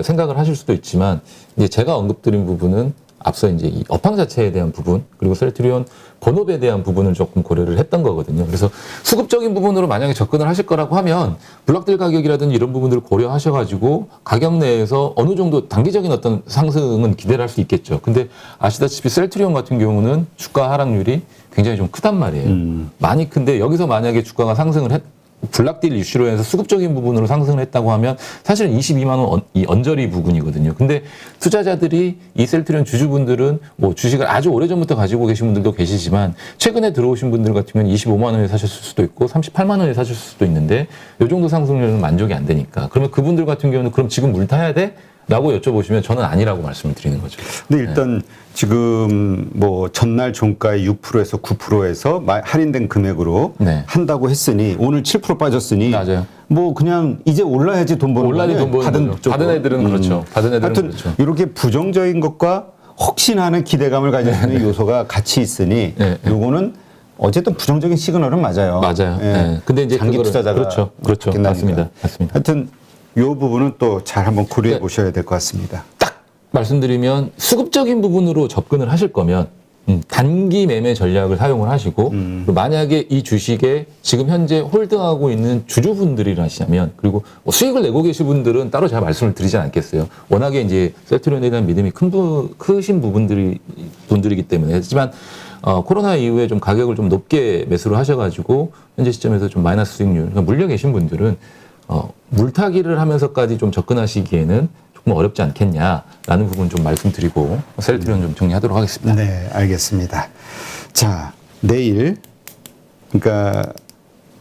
생각을 하실 수도 있지만 이제 제가 언급드린 부분은 앞서 이제 이 업황 자체에 대한 부분 그리고 셀트리온 본업에 대한 부분을 조금 고려를 했던 거거든요. 그래서 수급적인 부분으로 만약에 접근을 하실 거라고 하면 블록딜 가격이라든지 이런 부분들을 고려하셔가지고 가격 내에서 어느 정도 단기적인 어떤 상승은 기대를 할 수 있겠죠. 근데 아시다시피 셀트리온 같은 경우는 주가 하락률이 굉장히 좀 크단 말이에요. 많이 큰데 여기서 만약에 주가가 상승을 블록딜 이슈로 해서 수급적인 부분으로 상승을 했다고 하면 사실은 22만 원 이 언저리 부근이거든요. 근데 투자자들이 이 셀트리온 주주분들은 뭐 주식을 아주 오래전부터 가지고 계신 분들도 계시지만 최근에 들어오신 분들 같은 경우는 25만 원에 사셨을 수도 있고 38만 원에 사셨을 수도 있는데 이 정도 상승률은 만족이 안 되니까 그러면 그분들 같은 경우는 그럼 지금 물 타야 돼? 라고 여쭤보시면 저는 아니라고 말씀을 드리는 거죠. 근데 일단 지금 뭐 전날 종가의 6%에서 9%에서 할인된 금액으로 네. 한다고 했으니 오늘 7% 빠졌으니 맞아요. 뭐 그냥 이제 올라야지 돈 버는 올라야지 돈 버는 받은 거죠. 쪽으로. 받은 애들은 그렇죠. 받은 애들은 하여튼 그렇죠. 이렇게 부정적인 것과 혹시나 하는 기대감을 가질 수 있는 요소가 같이 있으니 네, 네. 요거는 어쨌든 부정적인 시그널은 맞아요. 맞아요. 예. 네. 근데 이제 장기 그거를- 투자자가 그렇죠. 바뀐다니까. 맞습니다. 맞습니다. 하여튼 요 부분은 또 잘 한번 고려해 네. 보셔야 될 것 같습니다. 딱 말씀드리면 수급적인 부분으로 접근을 하실 거면 단기 매매 전략을 사용을 하시고 그리고 만약에 이 주식에 지금 현재 홀딩하고 있는 주주분들이라시면 그리고 뭐 수익을 내고 계신 분들은 따로 제가 말씀을 드리지 않겠어요. 워낙에 이제 셀트리온에 대한 믿음이 크신 분들이기 때문에 하지만 코로나 이후에 좀 가격을 좀 높게 매수를 하셔가지고 현재 시점에서 좀 마이너스 수익률 그러니까 물려 계신 분들은 물타기를 하면서까지 좀 접근하시기에는 조금 어렵지 않겠냐라는 부분 좀 말씀드리고 셀트리온 좀 정리하도록 하겠습니다. 네, 알겠습니다. 자, 내일 그러니까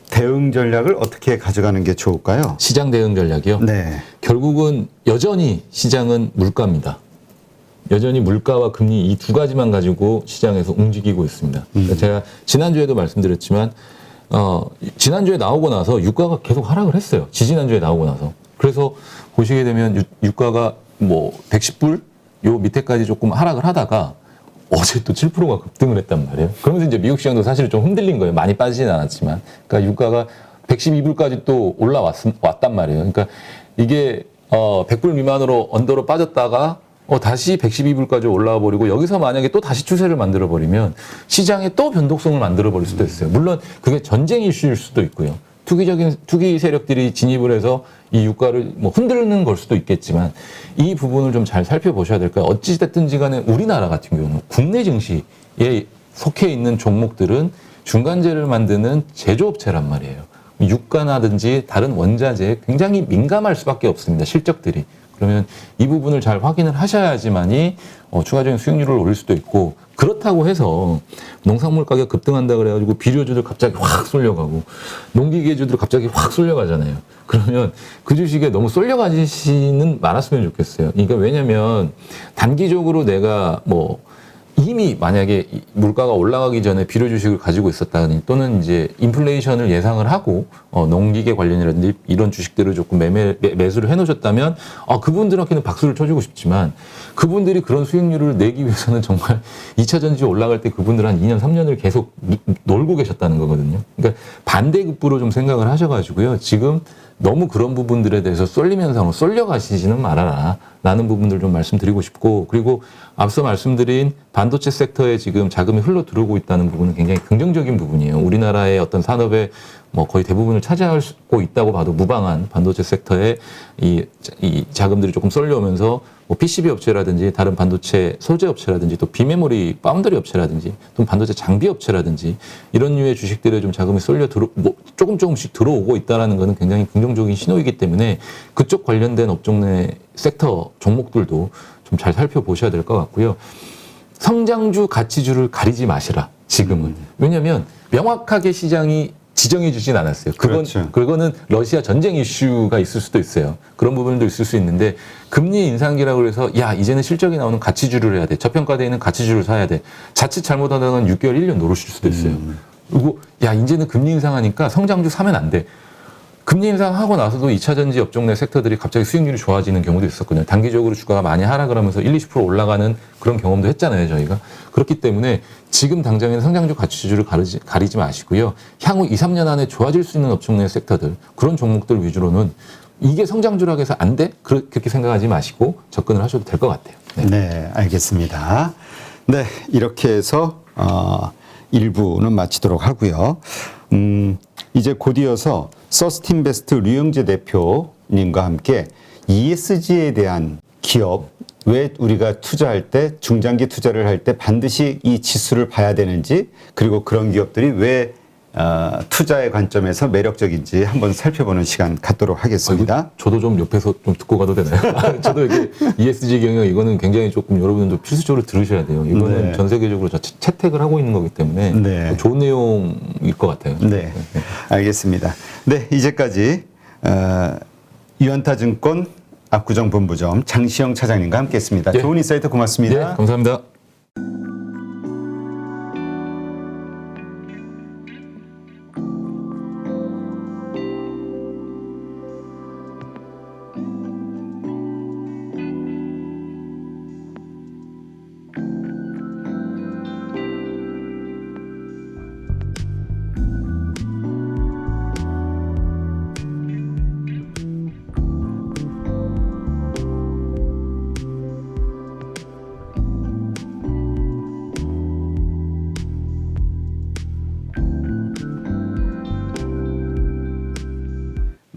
대응 전략을 어떻게 가져가는 게 좋을까요? 시장 대응 전략이요. 네. 결국은 여전히 시장은 물가입니다. 여전히 물가와 금리 이 두 가지만 가지고 시장에서 움직이고 있습니다. 그러니까 제가 지난주에도 말씀드렸지만 지난주에 나오고 나서 유가가 계속 하락을 했어요. 지지난주에 나오고 나서. 그래서 보시게 되면 유가가 뭐 110불 요 밑에까지 조금 하락을 하다가 어제 또 7%가 급등을 했단 말이에요. 그러면서 이제 미국 시장도 사실 좀 흔들린 거예요. 많이 빠지진 않았지만. 그러니까 유가가 112불까지 또 왔단 말이에요. 그러니까 이게 100불 미만으로 언더로 빠졌다가 다시 112불까지 올라와 버리고 여기서 만약에 또 다시 추세를 만들어 버리면 시장에 또 변동성을 만들어 버릴 수도 있어요. 물론 그게 전쟁 이슈일 수도 있고요. 투기 세력들이 진입을 해서 이 유가를 뭐 흔드는 걸 수도 있겠지만 이 부분을 좀 잘 살펴보셔야 될 거예요. 어찌됐든지 간에 우리나라 같은 경우는 국내 증시에 속해 있는 종목들은 중간재를 만드는 제조업체란 말이에요. 유가나든지 다른 원자재에 굉장히 민감할 수밖에 없습니다. 실적들이. 그러면 이 부분을 잘 확인을 하셔야지만이 추가적인 수익률을 올릴 수도 있고 그렇다고 해서 농산물 가격 급등한다 그래가지고 비료주들 갑자기 확 쏠려가고 농기계주들 갑자기 확 쏠려가잖아요. 그러면 그 주식에 너무 쏠려가시는 말았으면 좋겠어요. 그러니까 왜냐면 단기적으로 내가 뭐 이미 만약에 물가가 올라가기 전에 비료 주식을 가지고 있었다니 또는 이제 인플레이션을 예상을 하고 농기계 관련이라든지 이런 주식들을 조금 매수를 해놓으셨다면 그분들한테는 박수를 쳐주고 싶지만 그분들이 그런 수익률을 내기 위해서는 정말 2차 전지 올라갈 때 그분들 한 2년 3년을 계속 놀고 계셨다는 거거든요. 그러니까 반대급부로 좀 생각을 하셔가지고요. 지금 너무 그런 부분들에 대해서 쏠림 현상으로 쏠려가시지는 말아라 라는 부분들 좀 말씀드리고 싶고 그리고 앞서 말씀드린 반도체 섹터에 지금 자금이 흘러 들어오고 있다는 부분은 굉장히 긍정적인 부분이에요. 우리나라의 어떤 산업의 뭐 거의 대부분을 차지하고 있다고 봐도 무방한 반도체 섹터에 이 자금들이 조금 쏠려오면서 뭐 PCB 업체라든지 다른 반도체 소재 업체라든지 또 비메모리 파운더리 업체라든지 또 반도체 장비 업체라든지 이런 류의 주식들에 좀 자금이 조금씩 들어오고 있다라는 것은 굉장히 긍정적인 신호이기 때문에 그쪽 관련된 업종 내 섹터 종목들도 좀 잘 살펴보셔야 될 것 같고요. 성장주, 가치주를 가리지 마시라. 지금은. 왜냐하면 명확하게 시장이 지정해 주진 않았어요. 그거는 러시아 전쟁 이슈가 있을 수도 있어요. 그런 부분도 있을 수 있는데 금리 인상기라고 해서 이제는 실적이 나오는 가치주를 해야 돼. 저평가되어 있는 가치주를 사야 돼. 자칫 잘못하다가는 6개월, 1년 노르실 수도 있어요. 그리고 이제는 금리 인상하니까 성장주 사면 안 돼. 금리 인상하고 나서도 2차 전지 업종 내 섹터들이 갑자기 수익률이 좋아지는 경우도 있었거든요. 단기적으로 주가가 많이 하락을 하면서 20% 올라가는 그런 경험도 했잖아요, 저희가. 그렇기 때문에 지금 당장에는 성장주 가치주를 가리지 마시고요. 향후 2, 3년 안에 좋아질 수 있는 업종 내 섹터들, 그런 종목들 위주로는 이게 성장주라고 해서 안 돼? 그렇게 생각하지 마시고 접근을 하셔도 될 것 같아요. 네, 알겠습니다. 네, 이렇게 해서 1부는 마치도록 하고요. 이제 곧 이어서 서스틴베스트 류영재 대표님과 함께 ESG에 대한 기업, 왜 우리가 투자할 때 중장기 투자를 할 때 반드시 이 지수를 봐야 되는지 그리고 그런 기업들이 왜 투자의 관점에서 매력적인지 한번 살펴보는 시간 갖도록 하겠습니다. 저도 좀 옆에서 좀 듣고 가도 되나요? 저도 이게 ESG 경영 이거는 굉장히 조금 여러분들도 필수적으로 들으셔야 돼요. 이거는 전 세계적으로 채택을 하고 있는 거기 때문에 좋은 내용일 것 같아요. 네, 알겠습니다. 네, 이제까지 유한타증권 압구정 본부점 장시영 차장님과 함께했습니다. 좋은 인사이트 고맙습니다. 네, 감사합니다.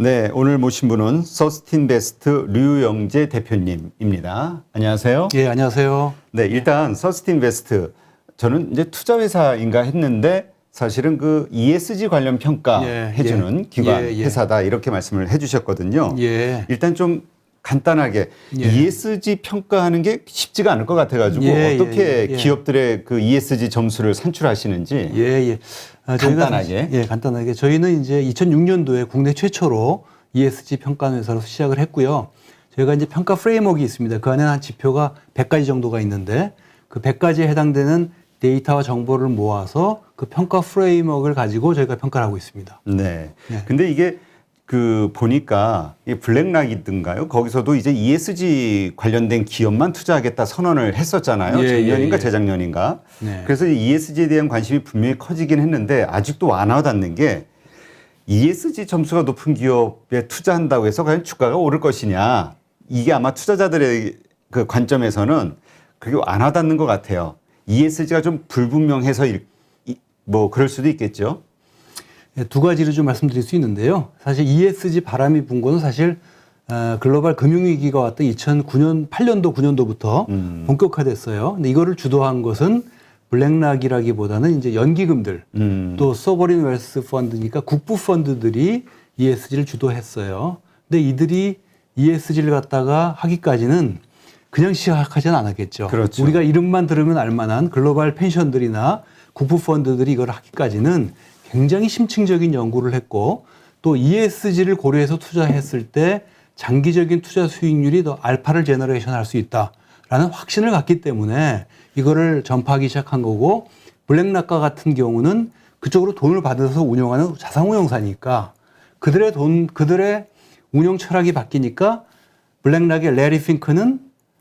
네, 오늘 모신 분은 서스틴베스트 류영재 대표님입니다. 안녕하세요. 예, 안녕하세요. 네, 일단 서스틴베스트 저는 이제 투자 회사인가 했는데 사실은 그 ESG 관련 평가해주는 기관 회사다 이렇게 말씀을 해주셨거든요. 예. 일단 좀 간단하게 ESG 평가하는 게 쉽지가 않을 것 같아가지고 어떻게 기업들의 그 ESG 점수를 산출하시는지 간단하게. 간단하게. 저희는 이제 2006년도에 국내 최초로 ESG 평가하는 회사로 시작을 했고요. 저희가 이제 평가 프레임워크가 있습니다. 그 안에는 한 지표가 100가지 정도가 있는데 그 100가지에 해당되는 데이터와 정보를 모아서 그 평가 프레임워크를 가지고 저희가 평가를 하고 있습니다. 네. 근데 이게 그 보니까 이 블랙락이든가요? 거기서도 이제 ESG 관련된 기업만 투자하겠다 선언을 했었잖아요. 작년인가 재작년인가. 그래서 ESG에 대한 관심이 분명히 커지긴 했는데 아직도 완화받는 게 ESG 점수가 높은 기업에 투자한다고 해서 과연 주가가 오를 것이냐. 이게 아마 투자자들의 그 관점에서는 그게 완화받는 것 같아요. ESG가 좀 불분명해서 뭐 그럴 수도 있겠죠. 두 가지를 좀 말씀드릴 수 있는데요. 사실 ESG 바람이 분 거는 사실 글로벌 금융위기가 왔던 2009년, 8년도, 9년도부터 본격화됐어요. 근데 이거를 주도한 것은 블랙락이라기보다는 이제 연기금들 또 소버린 웰스 펀드니까 국부 펀드들이 ESG를 주도했어요. 근데 이들이 ESG를 갖다가 하기까지는 그냥 시작하지는 않았겠죠. 그렇죠. 우리가 이름만 들으면 알만한 글로벌 펜션들이나 국부 펀드들이 이걸 하기까지는 굉장히 심층적인 연구를 했고 또 ESG를 고려해서 투자했을 때 장기적인 투자 수익률이 더 알파를 제너레이션 할 수 있다라는 확신을 갖기 때문에 이거를 전파하기 시작한 거고 블랙락과 같은 경우는 그쪽으로 돈을 받아서 운영하는 자산운용사니까 그들의 운영 철학이 바뀌니까 블랙락의 레리 핑크는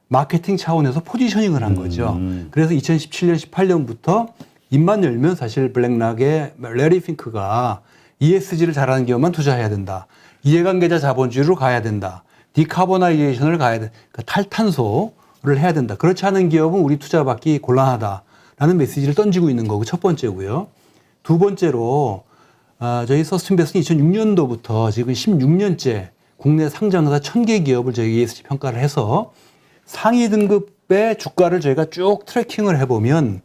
마케팅 차원에서 포지셔닝을 한 거죠. 그래서 2017년, 18년부터 입만 열면 사실 블랙락의 레리 핑크가 ESG를 잘하는 기업만 투자해야 된다. 이해관계자 자본주의로 가야 된다. 디카보나이제이션을 가야 된다. 그러니까 탈탄소를 해야 된다. 그렇지 않은 기업은 우리 투자받기 곤란하다라는 메시지를 던지고 있는 거고 첫 번째고요. 두 번째로 저희 서스틴베스트는 2006년도부터 지금 16년째 국내 상장사 1000개 기업을 저희 ESG 평가를 해서 상위 등급의 주가를 저희가 쭉 트래킹을 해보면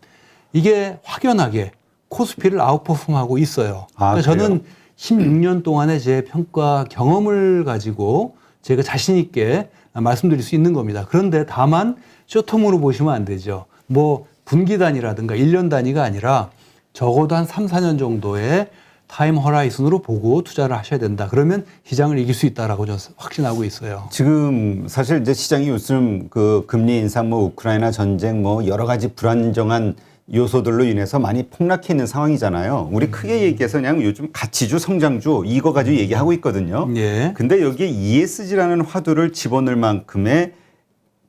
이게 확연하게 코스피를 아웃퍼폼하고 있어요. 그러니까 저는 16년 동안의 제 평가 경험을 가지고 제가 자신 있게 말씀드릴 수 있는 겁니다. 그런데 다만 쇼텀으로 보시면 안 되죠. 뭐 분기 단위라든가 1년 단위가 아니라 적어도 한 3, 4년 정도의 타임 허라이즌으로 보고 투자를 하셔야 된다. 그러면 시장을 이길 수 있다라고 저는 확신하고 있어요. 지금 사실 이제 시장이 요즘 그 금리 인상, 뭐 우크라이나 전쟁, 뭐 여러 가지 불안정한 요소들로 인해서 많이 폭락해 있는 상황이잖아요. 우리 크게 얘기해서 그냥 요즘 가치주, 성장주 이거 가지고 얘기하고 있거든요. 근데 여기에 ESG라는 화두를 집어넣을 만큼의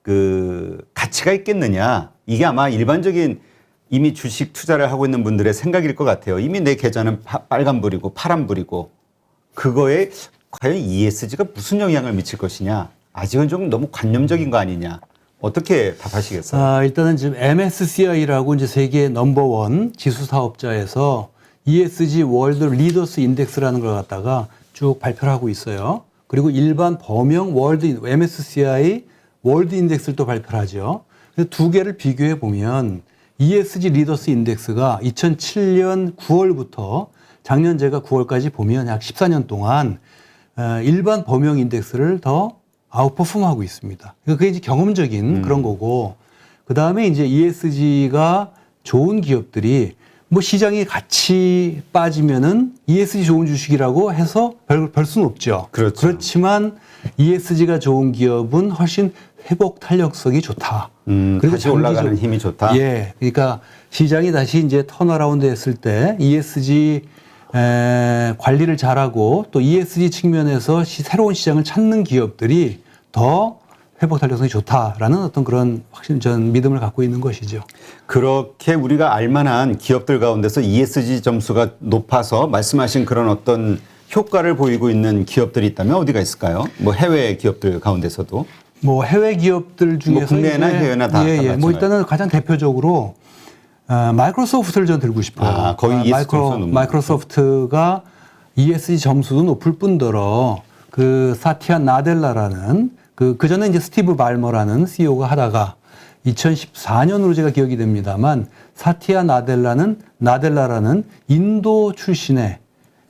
그 가치가 있겠느냐. 이게 아마 일반적인 이미 주식 투자를 하고 있는 분들의 생각일 것 같아요. 이미 내 계좌는 빨간불이고 파란불이고 그거에 과연 ESG가 무슨 영향을 미칠 것이냐. 아직은 좀 너무 관념적인 거 아니냐. 어떻게 답하시겠어요? 일단은 지금 MSCI라고 이제 세계 넘버원 지수 사업자에서 ESG 월드 리더스 인덱스라는 걸 갖다가 쭉 발표를 하고 있어요. 그리고 일반 범용 월드 MSCI 월드 인덱스를 또 발표를 하죠. 그래서 두 개를 비교해 보면 ESG 리더스 인덱스가 2007년 9월부터 작년 제가 9월까지 보면 약 14년 동안 일반 범용 인덱스를 더 아웃퍼폼하고 있습니다. 그게 이제 경험적인 그런 거고, 그 다음에 이제 ESG가 좋은 기업들이 뭐 시장이 같이 빠지면은 ESG 좋은 주식이라고 해서 별 수는 없죠. 그렇죠. 그렇지만 ESG가 좋은 기업은 훨씬 회복 탄력성이 좋다. 그리고 다시 올라가는 힘이 좋다. 예, 그러니까 시장이 다시 이제 턴어라운드 했을 때 ESG 관리를 잘하고 또 ESG 측면에서 새로운 시장을 찾는 기업들이 더 회복 탄력성이 좋다라는 어떤 그런 확신, 전 믿음을 갖고 있는 것이죠. 그렇게 우리가 알만한 기업들 가운데서 ESG 점수가 높아서 말씀하신 그런 어떤 효과를 보이고 있는 기업들이 있다면 어디가 있을까요? 뭐 해외 기업들 가운데서도. 뭐 해외 기업들 중에서 뭐 국내나 해외나 다 뭐 일단은 가장 대표적으로 마이크로소프트를 전 들고 싶어요. 거의 ESG 점수가 높은 마이크로소프트가 ESG 점수도 높을 뿐더러 그 사티아 나델라라는 그 전에 이제 스티브 발머라는 CEO가 하다가 2014년으로 제가 기억이 됩니다만 사티아 나델라라는 인도 출신의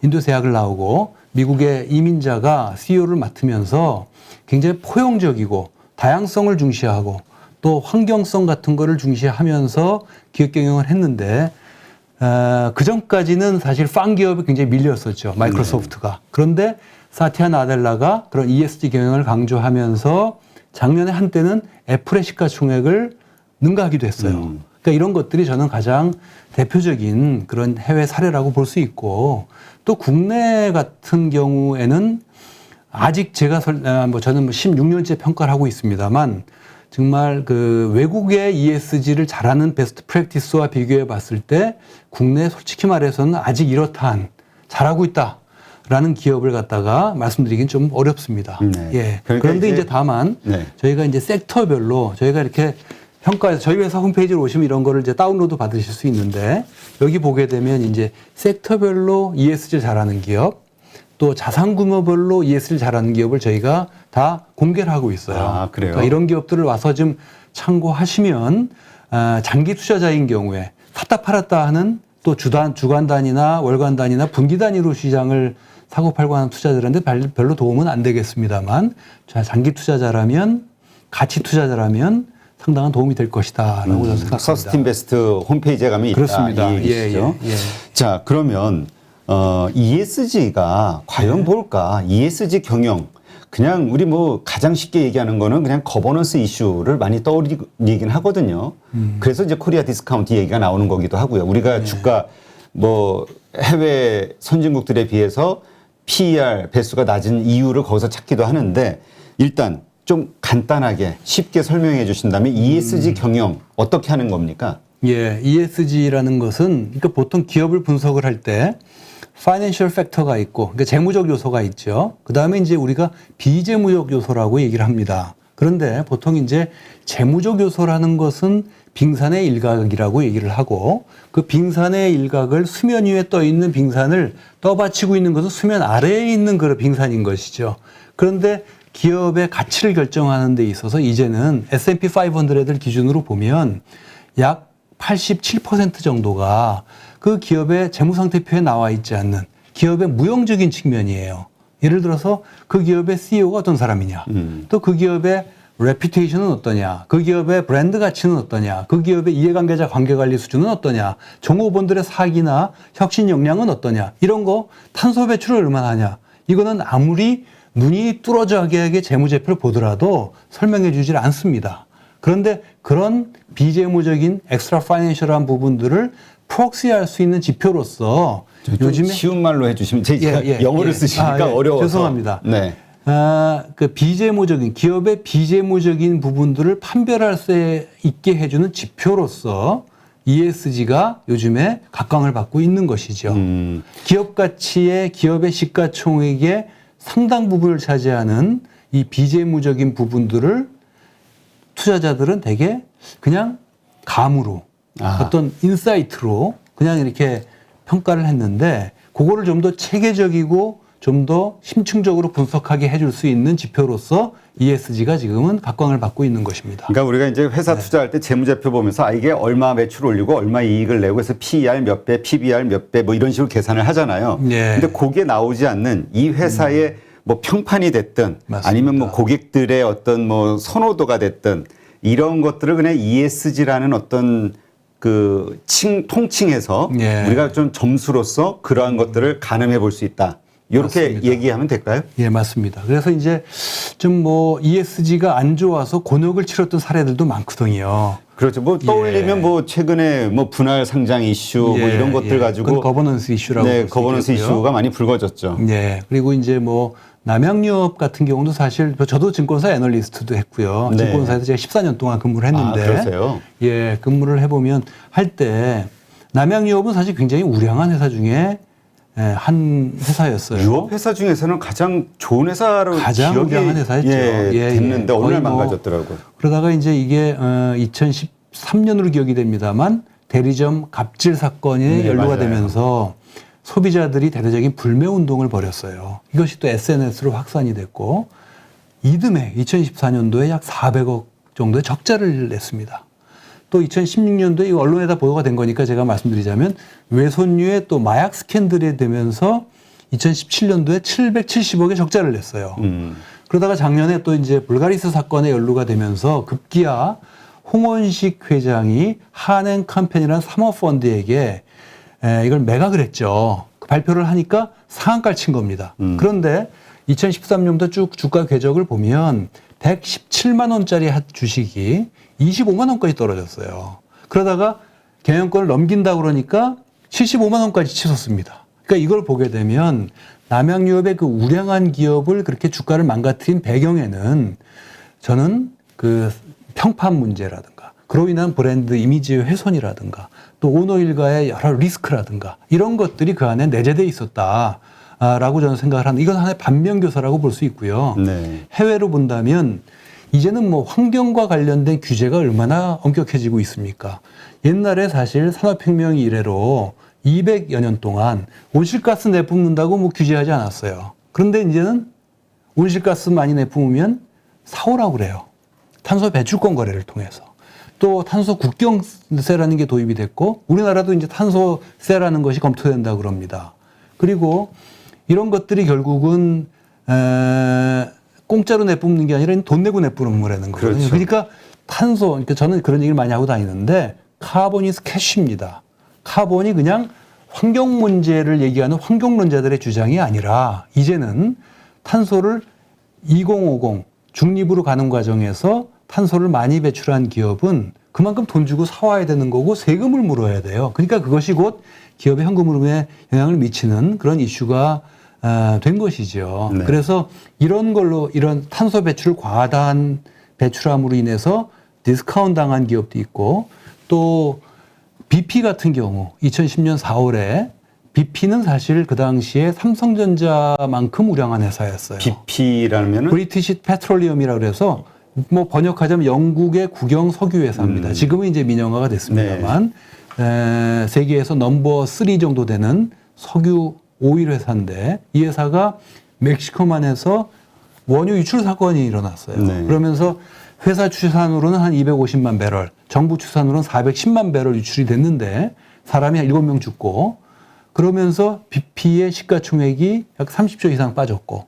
인도에서 대학을 나오고 미국의 이민자가 CEO를 맡으면서 굉장히 포용적이고 다양성을 중시하고 또 환경성 같은 거를 중시하면서 기업 경영을 했는데 그 전까지는 사실 팡 기업이 굉장히 밀렸었죠. 마이크로소프트가. 그런데 사티아 나델라가 그런 ESG 경영을 강조하면서 작년에 한때는 애플의 시가총액을 능가하기도 했어요. 그러니까 이런 것들이 저는 가장 대표적인 그런 해외 사례라고 볼 수 있고 또 국내 같은 경우에는 아직 제가 저는 16년째 평가를 하고 있습니다만 정말 그 외국의 ESG를 잘하는 베스트 프랙티스와 비교해 봤을 때 국내 솔직히 말해서는 아직 이렇다한 잘하고 있다라는 기업을 갖다가 말씀드리긴 좀 어렵습니다. 네. 예. 그러니까 그런데 이제 다만 네. 저희가 이제 섹터별로 저희가 이렇게 평가해서 저희 회사 홈페이지로 오시면 이런 거를 이제 다운로드 받으실 수 있는데 여기 보게 되면 이제 섹터별로 ESG를 잘하는 기업 또 자산규모별로 ESG를 잘하는 기업을 저희가 다 공개를 하고 있어요. 아, 그래요? 그러니까 이런 기업들을 와서 좀 참고하시면 장기 투자자인 경우에 샀다 팔았다 하는 또 주간 단위나 월간 단위나 분기 단위로 시장을 사고 팔고 하는 투자자들한테 별로 도움은 안 되겠습니다만 장기 투자자라면 가치 투자자라면 상당한 도움이 될 것이다라고 저는 생각합니다. 서스틴베스트 홈페이지에 가면 있다. 그렇습니다. 이 얘기시죠? 예. 자, 그러면 ESG가 과연 뭘까? ESG 경영. 그냥 우리 뭐 가장 쉽게 얘기하는 거는 그냥 거버넌스 이슈를 많이 떠올리긴 하거든요. 그래서 이제 코리아 디스카운트 얘기가 나오는 거기도 하고요. 우리가 주가 뭐 해외 선진국들에 비해서 PER 배수가 낮은 이유를 거기서 찾기도 하는데 일단 좀 간단하게 쉽게 설명해 주신다면 ESG 경영 어떻게 하는 겁니까? 예, ESG라는 것은 그러니까 보통 기업을 분석을 할 때 파이낸셜 팩터가 있고 그러니까 재무적 요소가 있죠. 그다음에 이제 우리가 비재무적 요소라고 얘기를 합니다. 그런데 보통 이제 재무적 요소라는 것은 빙산의 일각이라고 얘기를 하고 그 빙산의 일각을 수면 위에 떠 있는 빙산을 떠받치고 있는 것은 수면 아래에 있는 그런 빙산인 것이죠. 그런데 기업의 가치를 결정하는 데 있어서 이제는 S&P 500을 기준으로 보면 약 87% 정도가 그 기업의 재무상태표에 나와 있지 않는 기업의 무형적인 측면이에요. 예를 들어서 그 기업의 CEO가 어떤 사람이냐, 또 그 기업의 레퓨테이션은 어떠냐, 그 기업의 브랜드 가치는 어떠냐, 그 기업의 이해관계자 관계관리 수준은 어떠냐, 종업원들의 사기나 혁신 역량은 어떠냐, 이런 거 탄소 배출을 얼마나 하냐, 이거는 아무리 눈이 뚫어져게 재무제표를 보더라도 설명해 주질 않습니다. 그런데 그런 비재무적인 엑스트라 파이낸셜한 부분들을 프록시할 수 있는 지표로서 요즘에 쉬운 말로 해주시면 제가 영어를 쓰시니까 어려워서 죄송합니다. 네. 그 비재무적인 기업의 비재무적인 부분들을 판별할 수 있게 해주는 지표로서 ESG가 요즘에 각광을 받고 있는 것이죠. 기업 가치의 기업의 시가총액의 상당 부분을 차지하는 이 비재무적인 부분들을 투자자들은 대개 그냥 감으로 어떤 인사이트로 그냥 이렇게 평가를 했는데 그거를 좀 더 체계적이고 좀 더 심층적으로 분석하게 해줄 수 있는 지표로서 ESG가 지금은 각광을 받고 있는 것입니다. 그러니까 우리가 이제 회사 투자할 때 재무제표 보면서 이게 얼마 매출 올리고 얼마 이익을 내고 해서 PER 몇 배, PBR 몇 배 뭐 이런 식으로 계산을 하잖아요. 네. 근데 거기에 나오지 않는 이 회사의 뭐 평판이 됐든 맞습니다. 아니면 뭐 고객들의 어떤 뭐 선호도가 됐든 이런 것들을 그냥 ESG라는 어떤 그 통칭해서 예. 우리가 좀 점수로서 그러한 것들을 가늠해 볼 수 있다. 이렇게 맞습니다. 얘기하면 될까요? 예, 맞습니다. 그래서 이제 좀 뭐 ESG가 안 좋아서 곤욕을 치렀던 사례들도 많거든요. 그렇죠. 뭐 떠올리면 뭐 최근에 뭐 분할 상장 이슈 뭐 이런 것들 가지고 그건 거버넌스 이슈라고 네, 볼수 거버넌스 있겠고요. 이슈가 많이 불거졌죠. 네. 그리고 이제 뭐 남양유업 같은 경우도 사실 저도 증권사 애널리스트도 했고요. 네. 증권사에서 제가 14년 동안 근무를 했는데 그러세요? 예, 근무를 해보면 할 때 남양유업은 사실 굉장히 우량한 회사 중에 한 회사였어요. 유업 회사 중에서는 가장 좋은 회사로 가장 기억이 우량한 회사였죠. 됐는데 어느 거의 날 뭐 망가졌더라고요. 그러다가 이제 이게 2013년으로 기억이 됩니다만 대리점 갑질 사건이 연루가 맞아요. 되면서 소비자들이 대대적인 불매 운동을 벌였어요. 이것이 또 SNS로 확산이 됐고 이듬해 2024년도에 약 400억 정도의 적자를 냈습니다. 또 2016년도에 이 언론에다 보도가 된 거니까 제가 말씀드리자면 외손류의 또 마약 스캔들이 되면서 2017년도에 770억의 적자를 냈어요. 그러다가 작년에 또 이제 불가리스 사건에 연루가 되면서 급기야 홍원식 회장이 한행 캠페인이라는 사모펀드에게 이걸 매각을 했죠. 그 발표를 하니까 상한가를 친 겁니다. 그런데 2013년부터 쭉 주가 궤적을 보면 117만 원짜리 주식이 25만 원까지 떨어졌어요. 그러다가 경영권을 넘긴다 그러니까 75만 원까지 치솟습니다. 그러니까 이걸 보게 되면 남양유업의 그 우량한 기업을 그렇게 주가를 망가뜨린 배경에는 저는 그 평판 문제라든가 그로 인한 브랜드 이미지의 훼손이라든가 또 오너 일가의 여러 리스크라든가 이런 것들이 그 안에 내재되어 있었다라고 저는 생각을 하는데 이건 하나의 반면교사라고 볼 수 있고요. 네. 해외로 본다면 이제는 뭐 환경과 관련된 규제가 얼마나 엄격해지고 있습니까? 옛날에 사실 산업혁명 이래로 200여 년 동안 온실가스 내뿜는다고 뭐 규제하지 않았어요. 그런데 이제는 온실가스 많이 내뿜으면 사오라고 그래요. 탄소 배출권 거래를 통해서. 또 탄소 국경세라는 게 도입이 됐고 우리나라도 이제 탄소세라는 것이 검토된다고 그럽니다. 그리고 이런 것들이 결국은 공짜로 내뿜는 게 아니라 돈 내고 내뿜는 거라는 거거든요. 그렇죠. 그러니까 탄소, 그러니까 저는 그런 얘기를 많이 하고 다니는데 카본 이즈 캐시입니다. 카본이 그냥 환경 문제를 얘기하는 환경론자들의 주장이 아니라 이제는 탄소를 2050 중립으로 가는 과정에서 탄소를 많이 배출한 기업은 그만큼 돈 주고 사와야 되는 거고 세금을 물어야 돼요. 그러니까 그것이 곧 기업의 현금 흐름에 영향을 미치는 그런 이슈가 된 것이죠. 네. 그래서 이런 걸로 이런 탄소 배출을 과다한 배출함으로 인해서 디스카운트 당한 기업도 있고 또 BP 같은 경우 2010년 4월에 BP는 사실 그 당시에 삼성전자만큼 우량한 회사였어요. BP라면은 브리티시 페트롤리엄이라고 그래서 뭐 번역하자면 영국의 국영 석유 회사입니다. 지금은 이제 민영화가 됐습니다만 세계에서 넘버 3 정도 되는 석유 오일 회사인데 이 회사가 멕시코만에서 원유 유출 사건이 일어났어요. 네. 그러면서 회사 추산으로는 한 250만 배럴, 정부 추산으로는 410만 배럴 유출이 됐는데 사람이 한 7명 죽고 그러면서 BP의 시가총액이 약 30조 이상 빠졌고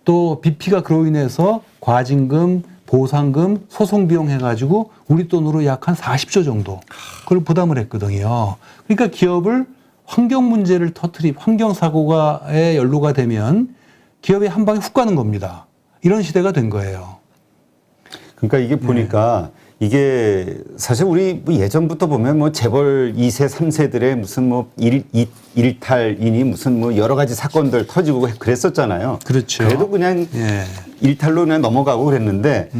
또 BP가 그로 인해서 과징금, 보상금, 소송 비용 해가지고 우리 돈으로 약 한 40조 정도 그걸 부담을 했거든요. 그러니까 기업을 환경 문제를 환경 사고가에 연루가 되면 기업이 한 방에 훅 가는 겁니다. 이런 시대가 된 거예요. 그러니까 이게 보니까 이게 사실 우리 뭐 예전부터 보면 뭐 재벌 2세, 3세들의 무슨 뭐 일탈이니 무슨 뭐 여러 가지 사건들 터지고 그랬었잖아요. 그렇죠. 그래도 그냥 일탈로 그냥 넘어가고 그랬는데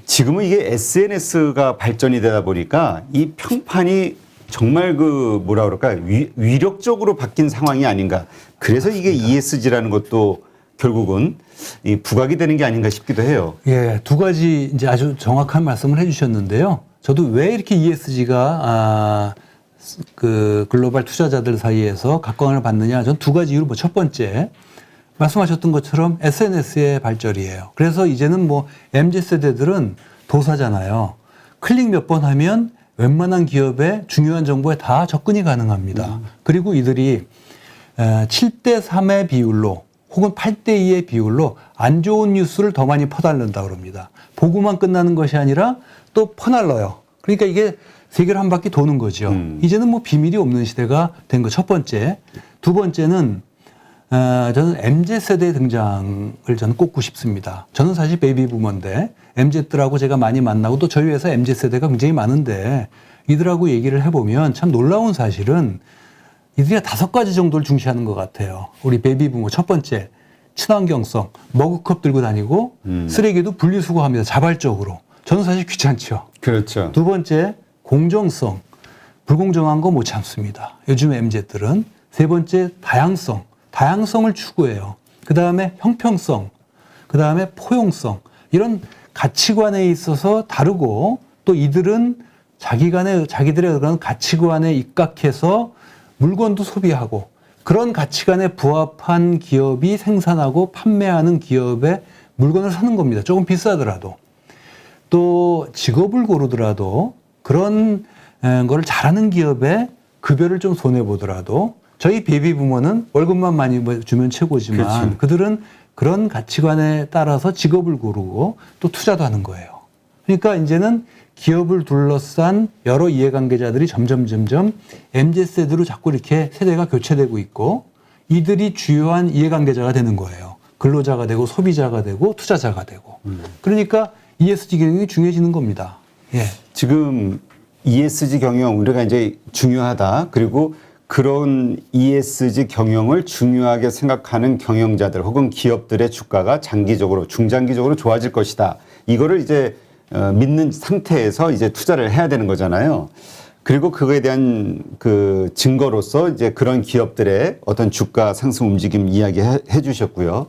지금은 이게 SNS가 발전이 되다 보니까 이 평판이 정말 그 뭐라 그럴까 위력적으로 바뀐 상황이 아닌가. 그래서 이게 ESG라는 것도 결국은 이 부각이 되는 게 아닌가 싶기도 해요. 예, 두 가지 이제 아주 정확한 말씀을 해주셨는데요. 저도 왜 이렇게 ESG가 그 글로벌 투자자들 사이에서 각광을 받느냐? 전 두 가지 이유로 뭐 첫 번째 말씀하셨던 것처럼 SNS의 발전이에요. 그래서 이제는 뭐 MZ 세대들은 도사잖아요. 클릭 몇 번 하면 웬만한 기업의 중요한 정보에 다 접근이 가능합니다. 그리고 이들이 7대 3의 비율로 혹은 8대 2의 비율로 안 좋은 뉴스를 더 많이 퍼달른다 그럽니다. 보고만 끝나는 것이 아니라 또 퍼날러요. 그러니까 이게 세계를 한 바퀴 도는 거죠. 이제는 뭐 비밀이 없는 시대가 된 거 첫 번째. 두 번째는 저는 MZ세대의 등장을 저는 꼽고 싶습니다. 저는 사실 베이비 부머인데 MZ들하고 제가 많이 만나고 또 저희 회사 MZ세대가 굉장히 많은데 이들하고 얘기를 해보면 참 놀라운 사실은 이들이 5가지 정도를 중시하는 것 같아요. 우리 베이비 부머 첫 번째 친환경성, 머그컵 들고 다니고 쓰레기도 분리수거합니다. 자발적으로. 저는 사실 귀찮죠. 그렇죠. 두 번째 공정성, 불공정한 거 못 참습니다. 요즘 MZ들은. 세 번째 다양성을 추구해요. 그 다음에 형평성, 그 다음에 포용성 이런 가치관에 있어서 다르고 또 이들은 자기들의 그런 가치관에 입각해서 물건도 소비하고 그런 가치관에 부합한 기업이 생산하고 판매하는 기업의 물건을 사는 겁니다. 조금 비싸더라도. 또 직업을 고르더라도 그런 걸 잘하는 기업에 급여를 좀 손해보더라도 저희 베이비 부모는 월급만 많이 주면 최고지만 그렇지. 그들은 그런 가치관에 따라서 직업을 고르고 또 투자도 하는 거예요. 그러니까 이제는 기업을 둘러싼 여러 이해관계자들이 점점 MZ세대로 자꾸 이렇게 세대가 교체되고 있고 이들이 주요한 이해관계자가 되는 거예요. 근로자가 되고 소비자가 되고 투자자가 되고. 그러니까 ESG 경영이 중요해지는 겁니다. 예. 지금 ESG 경영 우리가 이제 중요하다. 그리고 그런 ESG 경영을 중요하게 생각하는 경영자들 혹은 기업들의 주가가 장기적으로 중장기적으로 좋아질 것이다. 이거를 이제 믿는 상태에서 이제 투자를 해야 되는 거잖아요. 그리고 그거에 대한 그 증거로서 이제 그런 기업들의 어떤 주가 상승 움직임 이야기해 주셨고요.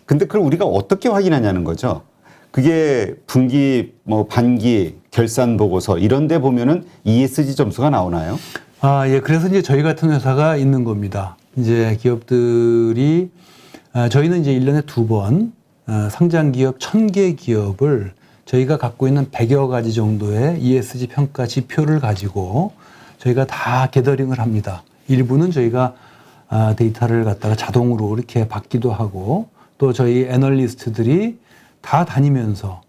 근데 그걸 우리가 어떻게 확인하냐는 거죠. 그게 분기, 뭐 반기, 결산 보고서 이런 데 보면은 ESG 점수가 나오나요? 아, 예. 그래서 이제 저희 같은 회사가 있는 겁니다. 이제 기업들이, 저희는 이제 1년에 2번, 상장 기업 1000개 기업을 저희가 갖고 있는 100여 가지 정도의 ESG 평가 지표를 가지고 저희가 다 게더링을 합니다. 일부는 저희가 데이터를 갖다가 자동으로 이렇게 받기도 하고 또 저희 애널리스트들이 다 다니면서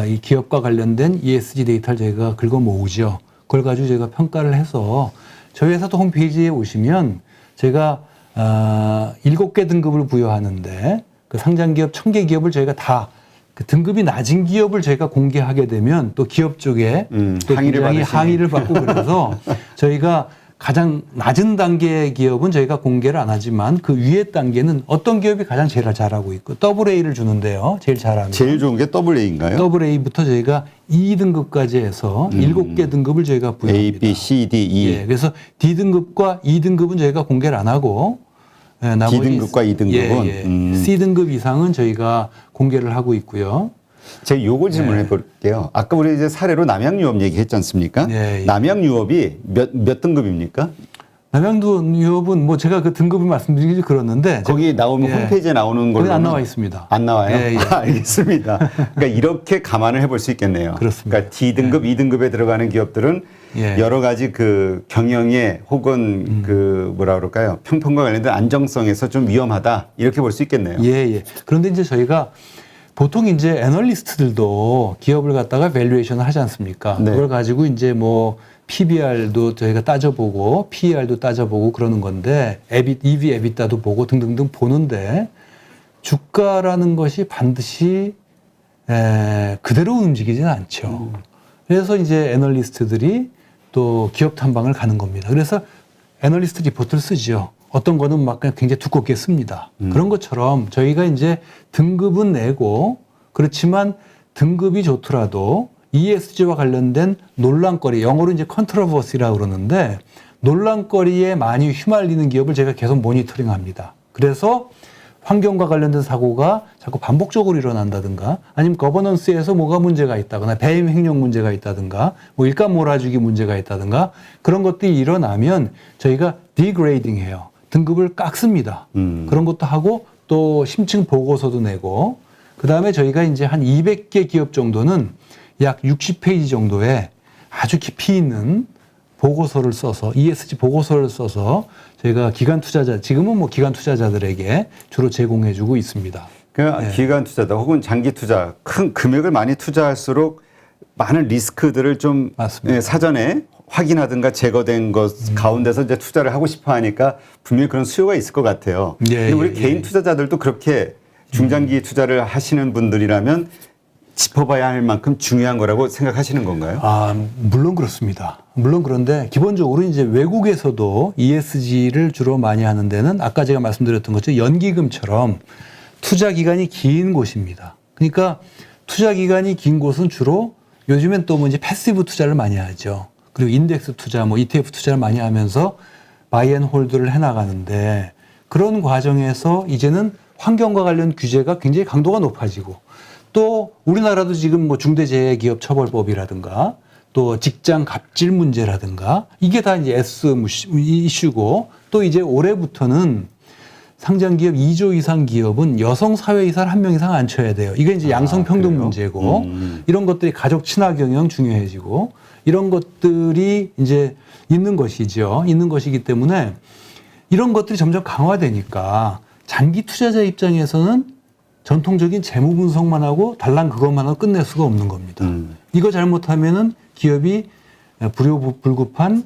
이 기업과 관련된 ESG 데이터를 저희가 긁어 모으죠. 그걸 가지고 저희가 평가를 해서 저희 회사도 홈페이지에 오시면 제가 7개 등급을 부여하는데 그 상장 기업 1000개 기업을 저희가 다 그 등급이 낮은 기업을 저희가 공개하게 되면 또 기업 쪽에 또 굉장히 항의를 받고 그래서 저희가 가장 낮은 단계의 기업은 저희가 공개를 안 하지만 그 위에 단계는 어떤 기업이 가장 제일 잘하고 있고 AA를 주는데요. 제일 잘합니다. 제일 좋은 게 AA인가요? AA부터 저희가 2등급까지 해서 7개 등급을 저희가 부여합니다. A, B, C, D, E. 예, 그래서 D등급과 2등급은 저희가 공개를 안 하고 나머지 D등급과 2등급은 C등급 이상은 저희가 공개를 하고 있고요. 제가 요거 질문해 볼게요. 아까 우리 이제 사례로 남양유업 얘기했지 않습니까? 예, 예. 남양유업이 몇 등급입니까? 남양유업은 뭐 제가 그 등급을 말씀드리기 그렇는데 거기 나오면 홈페이지에 나오는 걸로 거기 안 나와 있습니다. 안 나와요? 예, 예. 알겠습니다. 그러니까 이렇게 감안을 해볼 수 있겠네요. 그렇습니다. 그러니까 D등급, 2등급에 들어가는 기업들은 여러 가지 그 경영에 혹은 그 뭐라 그럴까요? 평판과 관련된 안정성에서 좀 위험하다 이렇게 볼 수 있겠네요. 예. 그런데 이제 저희가 보통 이제 애널리스트들도 기업을 갖다가 밸류에이션을 하지 않습니까? 네. 그걸 가지고 이제 뭐 PBR도 저희가 따져보고 PER도 따져보고 그러는 건데 EV, EBITDA도 보고 등등등 보는데 주가라는 것이 반드시 그대로 움직이지는 않죠. 그래서 이제 애널리스트들이 또 기업 탐방을 가는 겁니다. 그래서 애널리스트 리포트를 쓰죠. 어떤 거는 막 그냥 굉장히 두껍게 씁니다. 그런 것처럼 저희가 이제 등급은 내고 그렇지만 등급이 좋더라도 ESG와 관련된 논란거리, 영어로 이제 컨트로버시라고 그러는데 논란거리에 많이 휘말리는 기업을 제가 계속 모니터링 합니다. 그래서 환경과 관련된 사고가 자꾸 반복적으로 일어난다든가 아니면 거버넌스에서 뭐가 문제가 있다거나 배임 횡령 문제가 있다든가 뭐 일감 몰아주기 문제가 있다든가 그런 것들이 일어나면 저희가 디그레이딩 해요. 등급을 깎습니다. 그런 것도 하고 또 심층 보고서도 내고 그다음에 저희가 이제 한 200개 기업 정도는 약 60페이지 정도의 아주 깊이 있는 보고서를 써서 ESG 보고서를 써서 저희가 기관 투자자 지금은 뭐 기관 투자자들에게 주로 제공해주고 있습니다. 그러니까 기관 투자다 혹은 장기 투자 큰 금액을 많이 투자할수록 많은 리스크들을 좀 맞습니다. 사전에 확인하든가 제거된 것 가운데서 이제 투자를 하고 싶어 하니까 분명히 그런 수요가 있을 것 같아요. 근데 우리 개인 투자자들도 그렇게 중장기 투자를 하시는 분들이라면 짚어봐야 할 만큼 중요한 거라고 생각하시는 건가요? 아, 물론 그렇습니다. 물론 그런데 기본적으로 이제 외국에서도 ESG를 주로 많이 하는 데는 아까 제가 말씀드렸던 것처럼 연기금처럼 투자 기간이 긴 곳입니다. 그러니까 투자 기간이 긴 곳은 주로 요즘엔 또 뭐 이제 패시브 투자를 많이 하죠. 그리고 인덱스 투자, 뭐 ETF 투자를 많이 하면서 바이 앤 홀드를 해나가는데 그런 과정에서 이제는 환경과 관련 규제가 굉장히 강도가 높아지고 또 우리나라도 지금 뭐 중대재해기업처벌법이라든가 또 직장 갑질 문제라든가 이게 다 이제 S 이슈고 또 이제 올해부터는 상장기업 2조 이상 기업은 여성 사회이사를 1명 이상 앉혀야 돼요. 이게 이제 양성평등 그래요? 문제고 이런 것들이 가족 친화 경영 중요해지고 이런 것들이 이제 있는 것이죠. 있는 것이기 때문에 이런 것들이 점점 강화되니까 장기 투자자 입장에서는 전통적인 재무 분석만 하고 달랑 그것만 하고 끝낼 수가 없는 겁니다. 이거 잘못하면은 기업이 불효불급한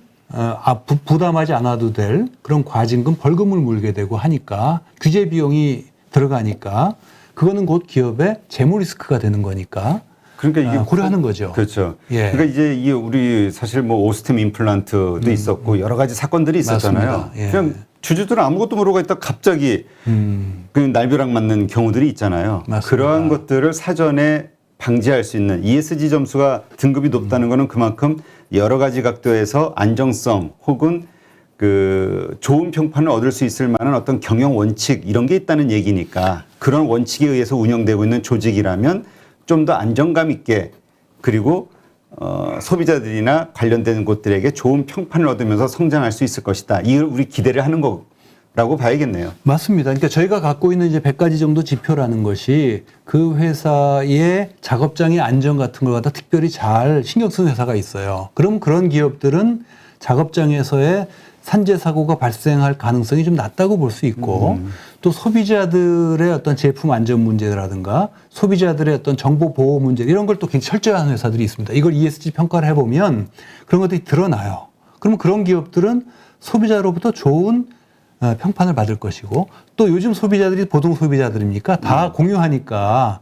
부담하지 않아도 될 그런 과징금 벌금을 물게 되고 하니까 규제 비용이 들어가니까 그거는 곧 기업의 재무 리스크가 되는 거니까 그러니까 이게 고려하는 거죠. 그렇죠. 예. 그러니까 이제 이 우리 사실 뭐 오스템 임플란트도 있었고 여러 가지 사건들이 있었잖아요. 맞습니다. 예. 그냥 주주들은 아무것도 모르고 있다 갑자기 그 날벼락 맞는 경우들이 있잖아요. 맞습니다. 그러한 것들을 사전에 방지할 수 있는 ESG 점수가 등급이 높다는 거는 그만큼 여러 가지 각도에서 안정성 혹은 그 좋은 평판을 얻을 수 있을 만한 어떤 경영 원칙 이런 게 있다는 얘기니까 그런 원칙에 의해서 운영되고 있는 조직이라면 좀 더 안정감 있게 그리고 소비자들이나 관련된 곳들에게 좋은 평판을 얻으면서 성장할 수 있을 것이다. 이걸 우리 기대를 하는 거라고 봐야겠네요. 맞습니다. 그러니까 저희가 갖고 있는 이제 100가지 정도 지표라는 것이 그 회사의 작업장의 안전 같은 걸 갖다 특별히 잘 신경 쓰는 회사가 있어요. 그럼 그런 기업들은 작업장에서의 산재 사고가 발생할 가능성이 좀 낮다고 볼 수 있고 또 소비자들의 어떤 제품 안전 문제라든가 소비자들의 어떤 정보 보호 문제 이런 걸 또 굉장히 철저한 회사들이 있습니다. 이걸 ESG 평가를 해보면 그런 것들이 드러나요. 그러면 그런 기업들은 소비자로부터 좋은 평판을 받을 것이고 또 요즘 소비자들이 보통 소비자들입니까? 다 공유하니까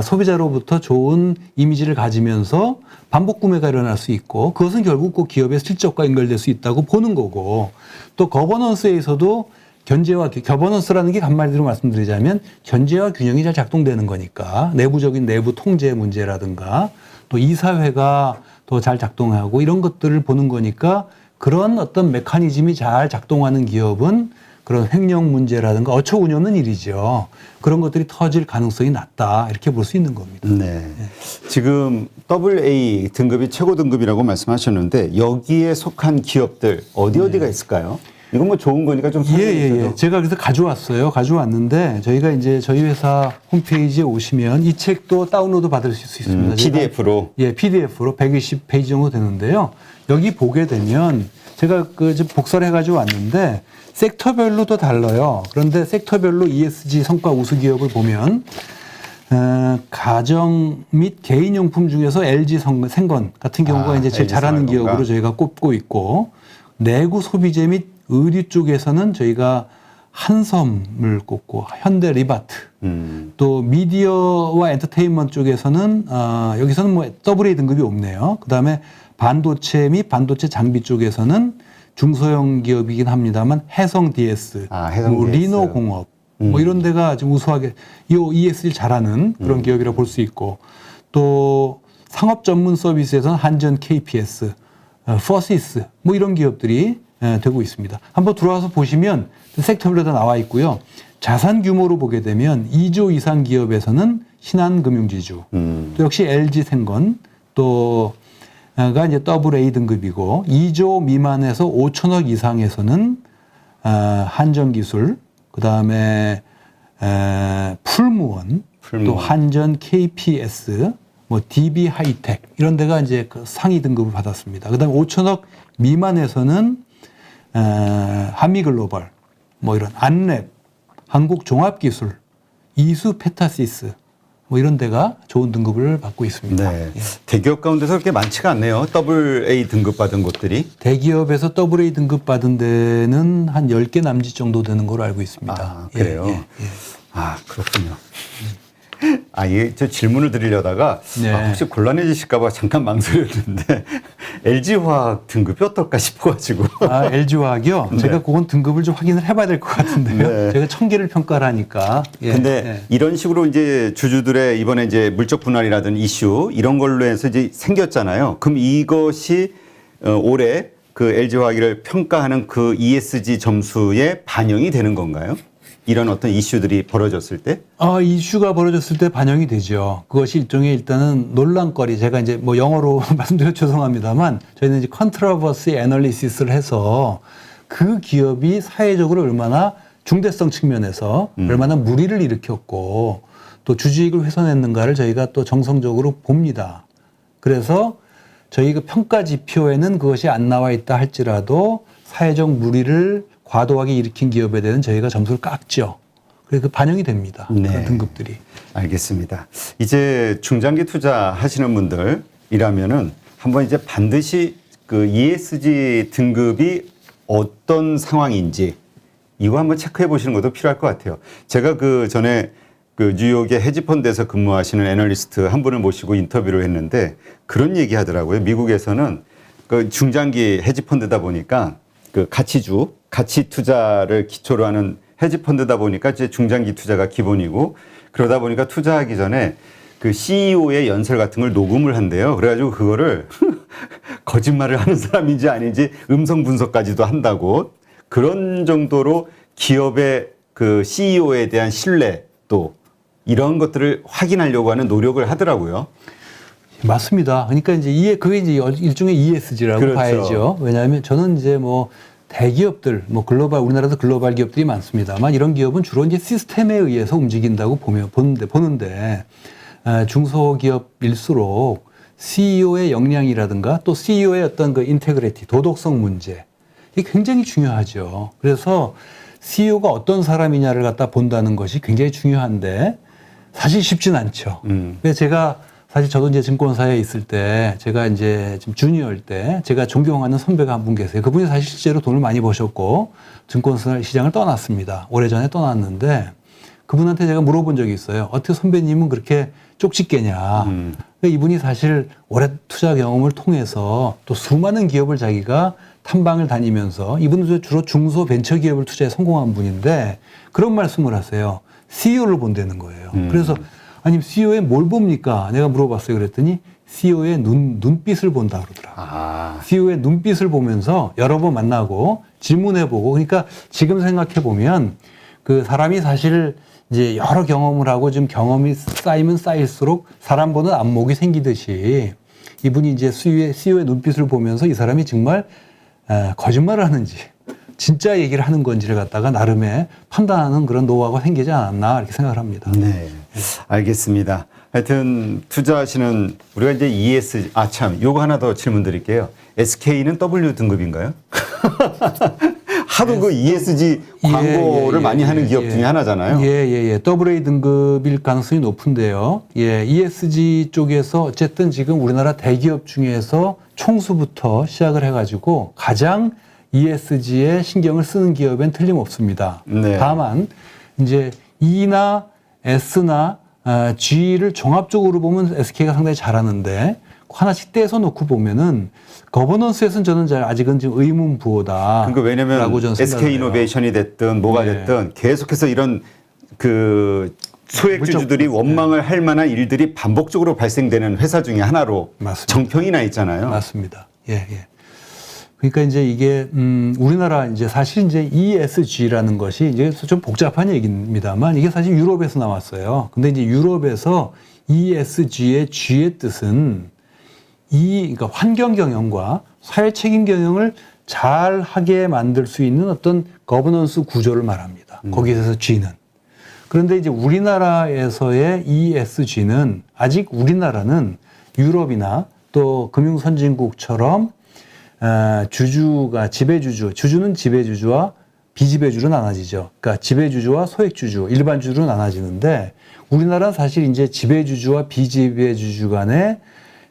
소비자로부터 좋은 이미지를 가지면서 반복 구매가 일어날 수 있고 그것은 결국 그 기업의 실적과 연결될 수 있다고 보는 거고 또 거버넌스에서도 겨버넌스라는 게 간말대로 말씀드리자면 견제와 균형이 잘 작동되는 거니까 내부적인 내부 통제 문제라든가 또 이사회가 더 잘 작동하고 이런 것들을 보는 거니까 그런 어떤 메커니즘이 잘 작동하는 기업은 그런 횡령 문제라든가 어처구니 없는 일이죠. 그런 것들이 터질 가능성이 낮다. 이렇게 볼 수 있는 겁니다. 네. 지금 AA 등급이 최고 등급이라고 말씀하셨는데 여기에 속한 기업들 어디가 있을까요? 이건 뭐 좋은 거니까 좀 설명해 주세요. 예. 제가 그래서 가져왔는데 저희가 이제 저희 회사 홈페이지에 오시면 이 책도 다운로드 받을 수 있습니다. PDF로. 예, PDF로 120페이지 정도 되는데요. 여기 보게 되면 제가 지금 복사를 해가지고 왔는데 섹터별로도 달라요. 그런데 섹터별로 ESG 성과 우수 기업을 보면 가정 및 개인용품 중에서 LG 생건 같은 경우가 이제 제일 LG 잘하는 생건가. 기업으로 저희가 꼽고 있고 내구 소비재 및 의류 쪽에서는 저희가 한섬을 꼽고 현대 리바트 또 미디어와 엔터테인먼트 쪽에서는 여기서는 뭐 AA 등급이 없네요. 그다음에 반도체 및 반도체 장비 쪽에서는 중소형 기업이긴 합니다만 해성 DS, 해성 뭐 DS. 리노 공업 뭐 이런 데가 좀 우수하게 이 ESG를 잘하는 그런 기업이라 볼 수 있고 또 상업 전문 서비스에서는 한전 KPS, 퍼시스 뭐 이런 기업들이 되고 있습니다. 한번 들어와서 보시면 섹터별로 다 나와 있고요. 자산 규모로 보게 되면 2조 이상 기업에서는 신한금융지주, 또 역시 LG생건, 또가 이제 AA 등급이고 2조 미만에서 5천억 이상에서는 한전기술, 그 다음에 풀무원, 또 한전 KPS, 뭐 DB 하이텍 이런 데가 이제 그 상위 등급을 받았습니다. 그 다음에 5천억 미만에서는 한미글로벌, 뭐 이런 안랩, 한국종합기술, 이수페타시스 뭐 이런 데가 좋은 등급을 받고 있습니다. 네. 예. 대기업 가운데서 그렇게 많지가 않네요. AA 등급 받은 곳들이. 대기업에서 AA 등급 받은 데는 한 10개 남짓 정도 되는 걸로 알고 있습니다. 아, 그래요? 예. 아, 그렇군요. 이게 저 질문을 드리려다가 네. 혹시 곤란해지실까봐 잠깐 망설였는데 LG화학 등급이 어떨까 싶어가지고. LG화학이요? 네. 제가 그건 등급을 좀 확인을 해봐야 될 것 같은데요. 네. 제가 1000개를 평가를 하니까. 예. 근데 이런 식으로 이제 주주들의 이번에 이제 물적 분할이라든 이슈 이런 걸로 해서 이제 생겼잖아요. 그럼 이것이 올해 그 LG화학을 평가하는 그 ESG 점수에 반영이 되는 건가요? 이런 어떤 이슈들이 벌어졌을 때? 이슈가 벌어졌을 때 반영이 되죠. 그것이 일종의 일단은 논란거리. 제가 이제 뭐 영어로 말씀드려 죄송합니다만 저희는 이제 컨트로버시 애널리시스를 해서 그 기업이 사회적으로 얼마나 중대성 측면에서 얼마나 무리를 일으켰고 또 주주익을 훼손했는가를 저희가 또 정성적으로 봅니다. 그래서 저희 그 평가 지표에는 그것이 안 나와 있다 할지라도 사회적 무리를 과도하게 일으킨 기업에 대한 저희가 점수를 깎죠. 그래서 그 반영이 됩니다. 네. 그런 등급들이. 알겠습니다. 이제 중장기 투자하시는 분들이라면은 한번 이제 반드시 그 ESG 등급이 어떤 상황인지 이거 한번 체크해 보시는 것도 필요할 것 같아요. 제가 그 전에 그 뉴욕의 헤지펀드에서 근무하시는 애널리스트 한 분을 모시고 인터뷰를 했는데 그런 얘기 하더라고요. 미국에서는 그 중장기 헤지펀드다 보니까 그 가치 투자를 기초로 하는 헤지펀드다 보니까 이제 중장기 투자가 기본이고 그러다 보니까 투자하기 전에 그 CEO의 연설 같은 걸 녹음을 한대요. 그래가지고 그거를 거짓말을 하는 사람인지 아닌지 음성 분석까지도 한다고 그런 정도로 기업의 그 CEO에 대한 신뢰 또 이런 것들을 확인하려고 하는 노력을 하더라고요. 맞습니다. 그러니까 이제 그게 이제 일종의 ESG라고 그렇죠. 봐야죠. 왜냐하면 저는 이제 뭐 대기업들, 뭐 우리나라도 글로벌 기업들이 많습니다만 이런 기업은 주로 이제 시스템에 의해서 움직인다고 보는데 중소기업일수록 CEO의 역량이라든가 또 CEO의 어떤 그 인테그리티, 도덕성 문제 이게 굉장히 중요하죠. 그래서 CEO가 어떤 사람이냐를 갖다 본다는 것이 굉장히 중요한데 사실 쉽진 않죠. 그래서 제가 사실 저도 이제 증권사에 있을 때 제가 이제 좀 주니어일 때 제가 존경하는 선배가 한 분 계세요. 그분이 사실 실제로 돈을 많이 버셨고 증권사 시장을 떠났습니다. 오래전에 떠났는데 그분한테 제가 물어본 적이 있어요. 어떻게 선배님은 그렇게 쪽집게냐. 이분이 사실 오래 투자 경험을 통해서 또 수많은 기업을 자기가 탐방을 다니면서 이분은 주로 중소 벤처 기업을 투자에 성공한 분인데 그런 말씀을 하세요. CEO를 본다는 거예요. 그래서 아니 CEO의 뭘 봅니까? 내가 물어봤어요. 그랬더니 CEO의 눈빛을 본다 그러더라고요. CEO의 눈빛을 보면서 여러 번 만나고 질문해보고 그러니까 지금 생각해보면 그 사람이 사실 이제 여러 경험을 하고 좀 경험이 쌓이면 쌓일수록 사람 보는 안목이 생기듯이 이분이 이제 CEO의 눈빛을 보면서 이 사람이 정말 거짓말을 하는지 진짜 얘기를 하는 건지를 갖다가 나름의 판단하는 그런 노하우가 생기지 않았나 이렇게 생각을 합니다. 네, 알겠습니다. 하여튼 투자하시는 우리가 이제 ESG 요거 하나 더 질문 드릴게요. SK는 W 등급인가요? 하도 그 ESG 광고를 많이 하는 기업 중에 하나잖아요. AA 등급일 가능성이 높은데요. ESG 쪽에서 어쨌든 지금 우리나라 대기업 중에서 총수부터 시작을 해가지고 가장 ESG에 신경을 쓰는 기업엔 틀림없습니다. 네. 다만 이제 E나 S나 G를 종합적으로 보면 SK가 상당히 잘하는데 하나씩 떼서 놓고 보면은 거버넌스에서는 저는 아직은 지금 의문부호다. 그러니까 왜냐면 SK 이노베이션이 됐든 뭐가 됐든 계속해서 이런 그 소액주주들이 원망을 할 만한 일들이 반복적으로 발생되는 회사 중에 하나로 맞습니다. 정평이 나 있잖아요. 맞습니다. 그러니까 이제 이게 우리나라 이제 사실 이제 ESG라는 것이 이제 좀 복잡한 얘기입니다만 이게 사실 유럽에서 나왔어요. 근데 이제 유럽에서 ESG의 G의 뜻은 그러니까 환경 경영과 사회 책임 경영을 잘 하게 만들 수 있는 어떤 거버넌스 구조를 말합니다. 거기에서 G는. 그런데 이제 우리나라에서의 ESG는 아직 우리나라는 유럽이나 또 금융 선진국처럼 주주는 지배주주와 비지배주로 나눠지죠. 그러니까 지배주주와 소액주주, 일반주주로 나눠지는데 우리나라는 사실 이제 지배주주와 비지배주주 간에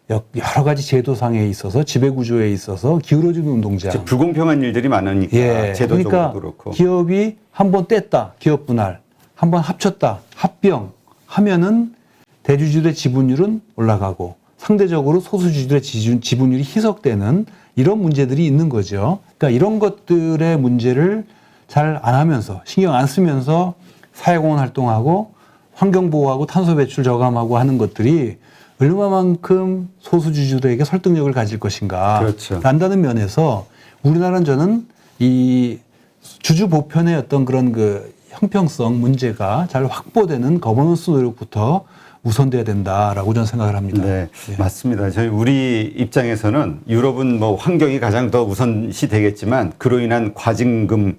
여러 가지 제도상에 있어서 지배구조에 있어서 기울어지는 운동장. 불공평한 일들이 많으니까 제도적으로도 그러니까 그렇고. 기업이 한번 뗐다, 기업 분할, 한번 합쳤다, 합병 하면은 대주주들의 지분율은 올라가고 상대적으로 소수주주들의 지분율이 희석되는 이런 문제들이 있는 거죠. 그러니까 이런 것들의 문제를 잘 안 하면서 신경 안 쓰면서 사회공헌 활동하고 환경보호하고 탄소 배출 저감하고 하는 것들이 얼마만큼 소수주주들에게 설득력을 가질 것인가. 그렇죠. 라는 면에서 우리나라는 저는 이 주주 보편의 어떤 그런 그 형평성 문제가 잘 확보되는 거버넌스 노력부터 우선돼야 된다라고 저는 생각을 합니다. 네, 예. 맞습니다. 저희 우리 입장에서는 유럽은 뭐 환경이 가장 더 우선시 되겠지만 그로 인한 과징금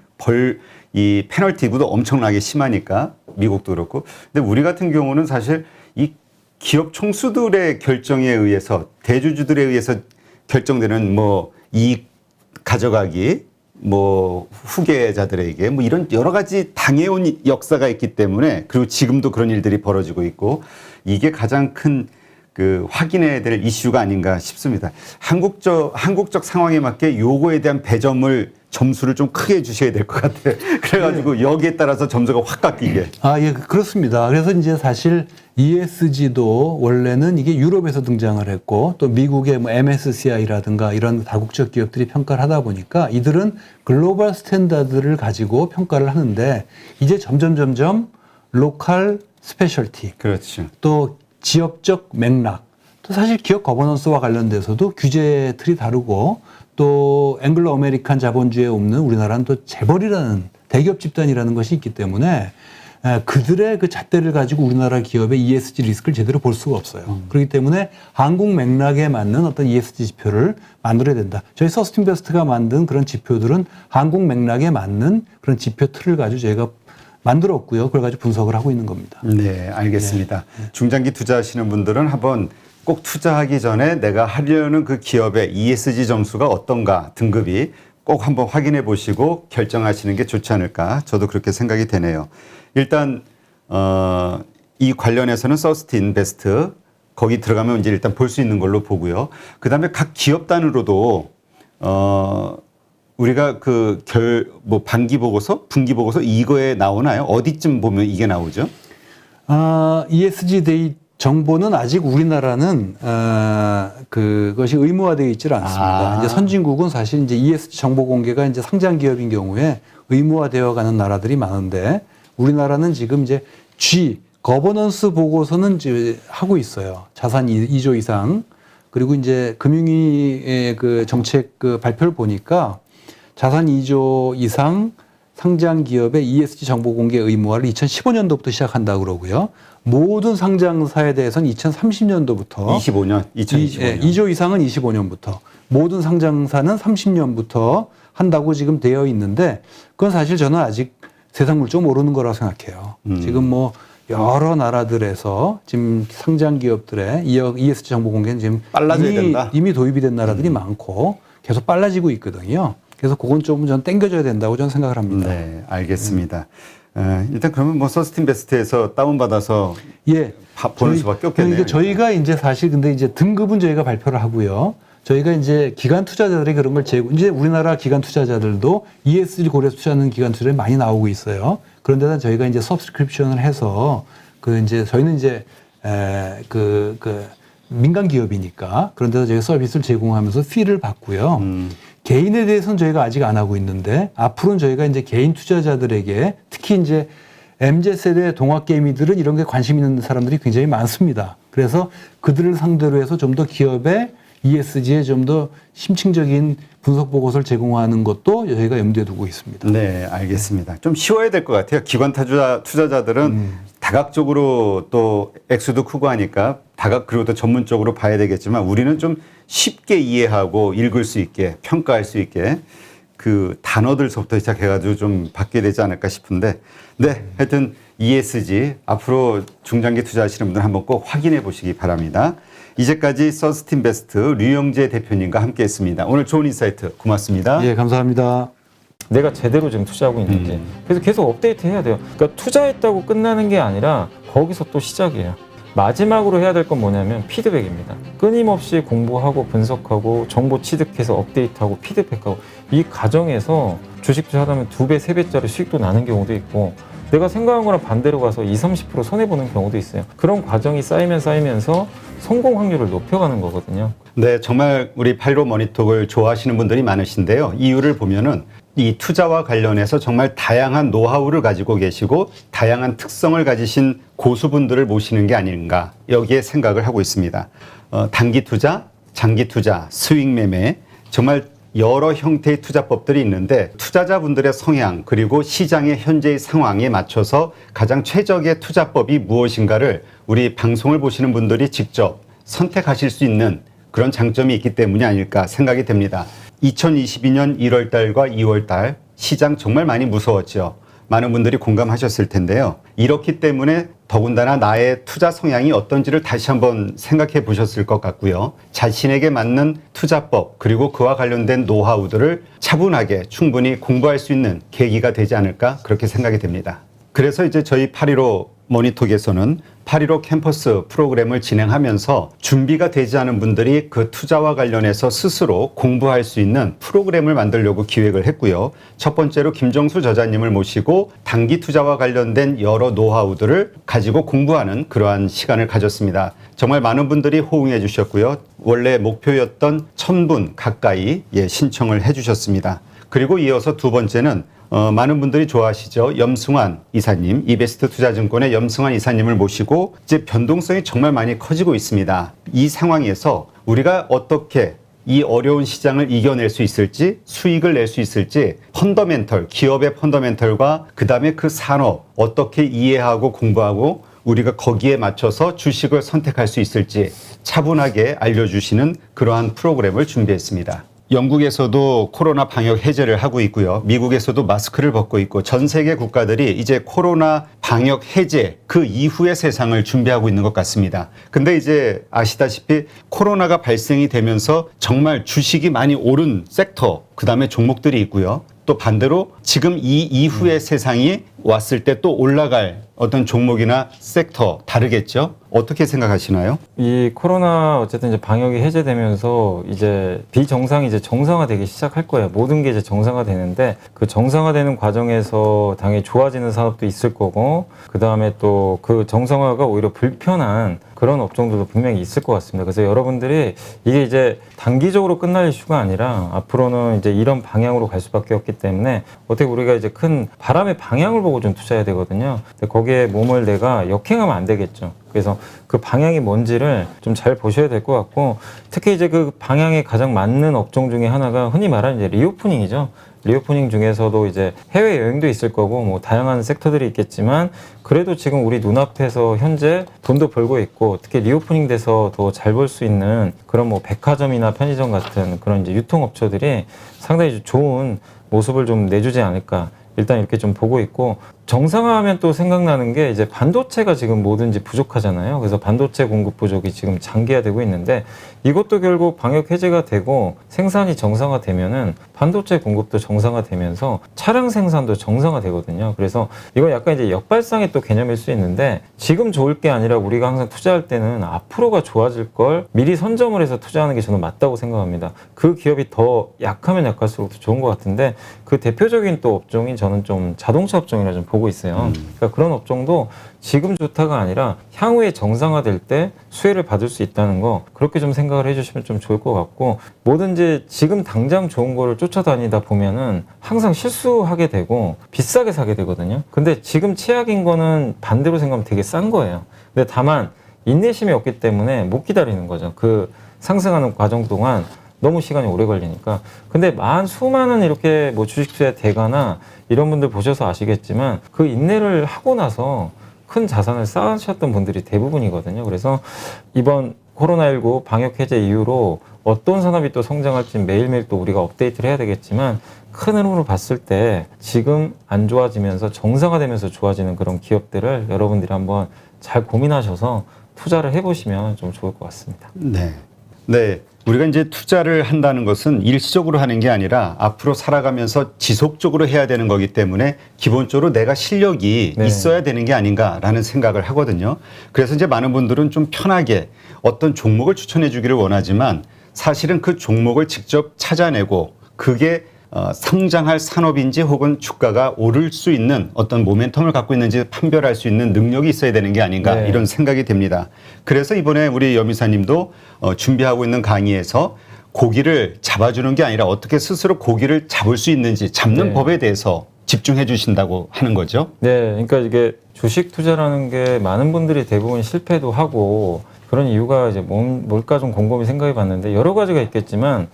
이 페널티도 엄청나게 심하니까 미국도 그렇고. 근데 우리 같은 경우는 사실 이 기업 총수들의 결정에 의해서 대주주들에 의해서 결정되는 뭐 이익 가져가기 뭐 후계자들에게 뭐 이런 여러 가지 당해온 역사가 있기 때문에 그리고 지금도 그런 일들이 벌어지고 있고 이게 가장 큰 그 확인해야 될 이슈가 아닌가 싶습니다. 한국적 상황에 맞게 요거에 대한 배점을 점수를 좀 크게 주셔야 될 것 같아요. 그래가지고 여기에 따라서 점수가 확 깎이게. 예, 그렇습니다. 그래서 이제 사실 ESG도 원래는 이게 유럽에서 등장을 했고 또 미국의 뭐 MSCI라든가 이런 다국적 기업들이 평가를 하다 보니까 이들은 글로벌 스탠다드를 가지고 평가를 하는데 이제 점점 로컬 스페셜티 그렇죠. 또 지역적 맥락 또 사실 기업 거버넌스와 관련돼서도 규제 틀이 다르고 또 앵글로 아메리칸 자본주의에 없는 우리나라는 또 재벌이라는 대기업 집단이라는 것이 있기 때문에 그들의 그 잣대를 가지고 우리나라 기업의 ESG 리스크를 제대로 볼 수가 없어요. 그렇기 때문에 한국 맥락에 맞는 어떤 ESG 지표를 만들어야 된다. 저희 서스틴베스트가 만든 그런 지표들은 한국 맥락에 맞는 그런 지표 틀을 가지고 저희가 만들었고요. 그걸 가지고 분석을 하고 있는 겁니다. 네, 알겠습니다. 중장기 투자하시는 분들은 한번 꼭 투자하기 전에 내가 하려는 그 기업의 ESG 점수가 어떤가 등급이 꼭 한번 확인해 보시고 결정하시는 게 좋지 않을까 저도 그렇게 생각이 되네요. 일단 이 관련해서는 서스틴베스트 거기 들어가면 이제 일단 볼 수 있는 걸로 보고요. 그다음에 각 기업 단으로도 우리가 뭐 반기 보고서, 분기 보고서 이거에 나오나요? 어디쯤 보면 이게 나오죠? ESG 데이 정보는 아직 우리나라는 그것이 의무화되어 있질 않습니다. 이제 선진국은 사실 이제 ESG 정보 공개가 이제 상장 기업인 경우에 의무화되어 가는 나라들이 많은데 우리나라는 지금 이제 거버넌스 보고서는 이제 하고 있어요. 자산 2조 이상. 그리고 이제 금융위의 그 정책 그 발표를 보니까 자산 2조 이상 상장 기업의 ESG 정보 공개 의무화를 2015년도부터 시작한다고 그러고요. 모든 상장사에 대해서는 2030년도부터 2025년. 2조 이상은 25년부터 모든 상장사는 30년부터 한다고 지금 되어 있는데 그건 사실 저는 아직 세상 물정 모르는 거라고 생각해요. 지금 뭐 여러 나라들에서 지금 상장 기업들의 ESG 정보 공개는 지금 빨라져야 된다. 이미 도입이 된 나라들이 많고 계속 빨라지고 있거든요. 그래서 그건 조금 전 땡겨줘야 된다고 저는 생각을 합니다. 네, 알겠습니다. 일단 그러면 뭐 서스틴베스트에서 다운받아서 보는 수밖에 없겠네요. 그러니까 저희가 이제 사실 근데 이제 등급은 저희가 발표를 하고요. 저희가 이제 기관 투자자들이 그런 걸 이제 우리나라 기관 투자자들도 ESG 고려해서 투자하는 기관 투자들이 많이 나오고 있어요. 그런데다 저희가 이제 서브스크립션을 해서 이제 저희는 이제 민간 기업이니까 그런데다 저희가 서비스를 제공하면서 피를 받고요. 개인에 대해서는 저희가 아직 안 하고 있는데 앞으로는 저희가 이제 개인 투자자들에게 특히 이제 MZ세대 동학개미들은 이런 게 관심 있는 사람들이 굉장히 많습니다. 그래서 그들을 상대로 해서 좀 더 기업의 ESG에 좀 더 심층적인 분석 보고서를 제공하는 것도 저희가 염두에 두고 있습니다. 네, 알겠습니다. 좀 쉬워야 될 것 같아요. 기관 투자자들은 다각적으로 또 액수도 크고 하니까 그리고 또 전문적으로 봐야 되겠지만 우리는 좀 쉽게 이해하고 읽을 수 있게 평가할 수 있게 그 단어들서부터 시작해가지고 좀 받게 되지 않을까 싶은데 네, 하여튼 ESG 앞으로 중장기 투자하시는 분들 한번 꼭 확인해 보시기 바랍니다. 이제까지 서스틴베스트 류영재 대표님과 함께했습니다. 오늘 좋은 인사이트 고맙습니다. 예, 감사합니다. 내가 제대로 지금 투자하고 있는지 그래서 계속 업데이트 해야 돼요. 그러니까 투자했다고 끝나는 게 아니라 거기서 또 시작이에요. 마지막으로 해야 될 건 뭐냐면 피드백입니다. 끊임없이 공부하고 분석하고 정보 취득해서 업데이트하고 피드백하고 이 과정에서 주식 투자하다 보면 2배, 3배짜리 수익도 나는 경우도 있고 내가 생각한 거랑 반대로 가서 20, 30% 손해보는 경우도 있어요. 그런 과정이 쌓이면서 성공 확률을 높여가는 거거든요. 네, 정말 우리 파이로 머니톡을 좋아하시는 분들이 많으신데요. 이유를 보면은 이 투자와 관련해서 정말 다양한 노하우를 가지고 계시고 다양한 특성을 가지신 고수분들을 모시는 게 아닌가 여기에 생각을 하고 있습니다. 단기 투자, 장기 투자, 스윙 매매 정말 여러 형태의 투자법들이 있는데 투자자분들의 성향 그리고 시장의 현재의 상황에 맞춰서 가장 최적의 투자법이 무엇인가를 우리 방송을 보시는 분들이 직접 선택하실 수 있는 그런 장점이 있기 때문이 아닐까 생각이 됩니다. 2022년 1월 달과 2월 달 시장 정말 많이 무서웠죠. 많은 분들이 공감하셨을 텐데요. 이렇기 때문에 더군다나 나의 투자 성향이 어떤지를 다시 한번 생각해 보셨을 것 같고요. 자신에게 맞는 투자법 그리고 그와 관련된 노하우들을 차분하게 충분히 공부할 수 있는 계기가 되지 않을까 그렇게 생각이 됩니다. 그래서 이제 저희 815 모니톡에서는 815 캠퍼스 프로그램을 진행하면서 준비가 되지 않은 분들이 그 투자와 관련해서 스스로 공부할 수 있는 프로그램을 만들려고 기획을 했고요. 첫 번째로 김정수 저자님을 모시고 단기 투자와 관련된 여러 노하우들을 가지고 공부하는 그러한 시간을 가졌습니다. 정말 많은 분들이 호응해 주셨고요. 원래 목표였던 1000분 가까이 신청을 해 주셨습니다. 그리고 이어서 두 번째는 많은 분들이 좋아하시죠. 염승환 이사님, 이베스트 투자증권의 염승환 이사님을 모시고 이제 변동성이 정말 많이 커지고 있습니다. 이 상황에서 우리가 어떻게 이 어려운 시장을 이겨낼 수 있을지, 수익을 낼 수 있을지, 펀더멘털, 기업의 펀더멘털과 그다음에 그 산업 어떻게 이해하고 공부하고 우리가 거기에 맞춰서 주식을 선택할 수 있을지 차분하게 알려주시는 그러한 프로그램을 준비했습니다. 영국에서도 코로나 방역 해제를 하고 있고요. 미국에서도 마스크를 벗고 있고 전 세계 국가들이 이제 코로나 방역 해제 그 이후의 세상을 준비하고 있는 것 같습니다. 근데 이제 아시다시피 코로나가 발생이 되면서 정말 주식이 많이 오른 섹터, 그다음에 종목들이 있고요. 또 반대로 지금 이 이후의 세상이 왔을 때 또 올라갈 어떤 종목이나 섹터 다르겠죠? 어떻게 생각하시나요? 이 코로나 어쨌든 이제 방역이 해제되면서 이제 비정상이 이제 정상화되기 시작할 거예요. 모든 게 이제 정상화되는데 그 정상화되는 과정에서 당연히 좋아지는 산업도 있을 거고 그 다음에 또 그 정상화가 오히려 불편한 그런 업종들도 분명히 있을 것 같습니다. 그래서 여러분들이 이게 이제 단기적으로 끝날 이슈가 아니라 앞으로는 이제 이런 방향으로 갈 수밖에 없기 때문에 어떻게 우리가 이제 큰 바람의 방향을 보고 좀 투자해야 되거든요. 근데 거기에 몸을 내가 역행하면 안 되겠죠. 그래서 그 방향이 뭔지를 좀 잘 보셔야 될 것 같고 특히 이제 그 방향에 가장 맞는 업종 중에 하나가 흔히 말하는 이제 리오프닝이죠. 리오프닝 중에서도 이제 해외 여행도 있을 거고 뭐 다양한 섹터들이 있겠지만 그래도 지금 우리 눈앞에서 현재 돈도 벌고 있고 특히 리오프닝 돼서 더 잘 벌 수 있는 그런 뭐 백화점이나 편의점 같은 그런 이제 유통업체들이 상당히 좋은 모습을 좀 내주지 않을까. 일단 이렇게 좀 보고 있고 정상화하면 또 생각나는 게 이제 반도체가 지금 뭐든지 부족하잖아요. 그래서 반도체 공급 부족이 지금 장기화되고 있는데 이것도 결국 방역 해제가 되고 생산이 정상화되면은 반도체 공급도 정상화되면서 차량 생산도 정상화되거든요. 그래서 이건 약간 이제 역발상의 또 개념일 수 있는데 지금 좋을 게 아니라 우리가 항상 투자할 때는 앞으로가 좋아질 걸 미리 선점을 해서 투자하는 게 저는 맞다고 생각합니다. 그 기업이 더 약하면 약할수록 더 좋은 것 같은데 그 대표적인 또 업종이 저는 좀 자동차 업종이라 좀 보고 있어요. 그러니까 그런 업종도 지금 좋다가 아니라 향후에 정상화될 때 수혜를 받을 수 있다는 거 그렇게 좀 생각을 해주시면 좀 좋을 것 같고 뭐든지 지금 당장 좋은 거를 쫓아다니다 보면은 항상 실수하게 되고 비싸게 사게 되거든요. 근데 지금 최악인 거는 반대로 생각하면 되게 싼 거예요. 근데 다만 인내심이 없기 때문에 못 기다리는 거죠. 그 상승하는 과정 동안 너무 시간이 오래 걸리니까. 근데 수많은 이렇게 뭐 주식 투자 대가나 이런 분들 보셔서 아시겠지만 그 인내를 하고 나서 큰 자산을 쌓으셨던 분들이 대부분이거든요. 그래서 이번 코로나19 방역 해제 이후로 어떤 산업이 또 성장할지 매일매일 또 우리가 업데이트를 해야 되겠지만 큰 흐름으로 봤을 때 지금 안 좋아지면서 정상화되면서 좋아지는 그런 기업들을 여러분들이 한번 잘 고민하셔서 투자를 해보시면 좀 좋을 것 같습니다. 네. 네. 우리가 이제 투자를 한다는 것은 일시적으로 하는 게 아니라 앞으로 살아가면서 지속적으로 해야 되는 거기 때문에 기본적으로 내가 실력이 네. 있어야 되는 게 아닌가라는 생각을 하거든요. 그래서 이제 많은 분들은 좀 편하게 어떤 종목을 추천해 주기를 원하지만 사실은 그 종목을 직접 찾아내고 그게 성장할 산업인지 혹은 주가가 오를 수 있는 어떤 모멘텀을 갖고 있는지 판별할 수 있는 능력이 있어야 되는 게 아닌가 네. 이런 생각이 됩니다. 그래서 이번에 우리 여미사님도 준비하고 있는 강의에서 고기를 잡아주는 게 아니라 어떻게 스스로 고기를 잡을 수 있는지 잡는 네. 법에 대해서 집중해 주신다고 하는 거죠. 네, 그러니까 이게 주식 투자라는 게 많은 분들이 대부분 실패도 하고 그런 이유가 이제 뭘까 좀 곰곰이 생각해 봤는데 여러 가지가 있겠지만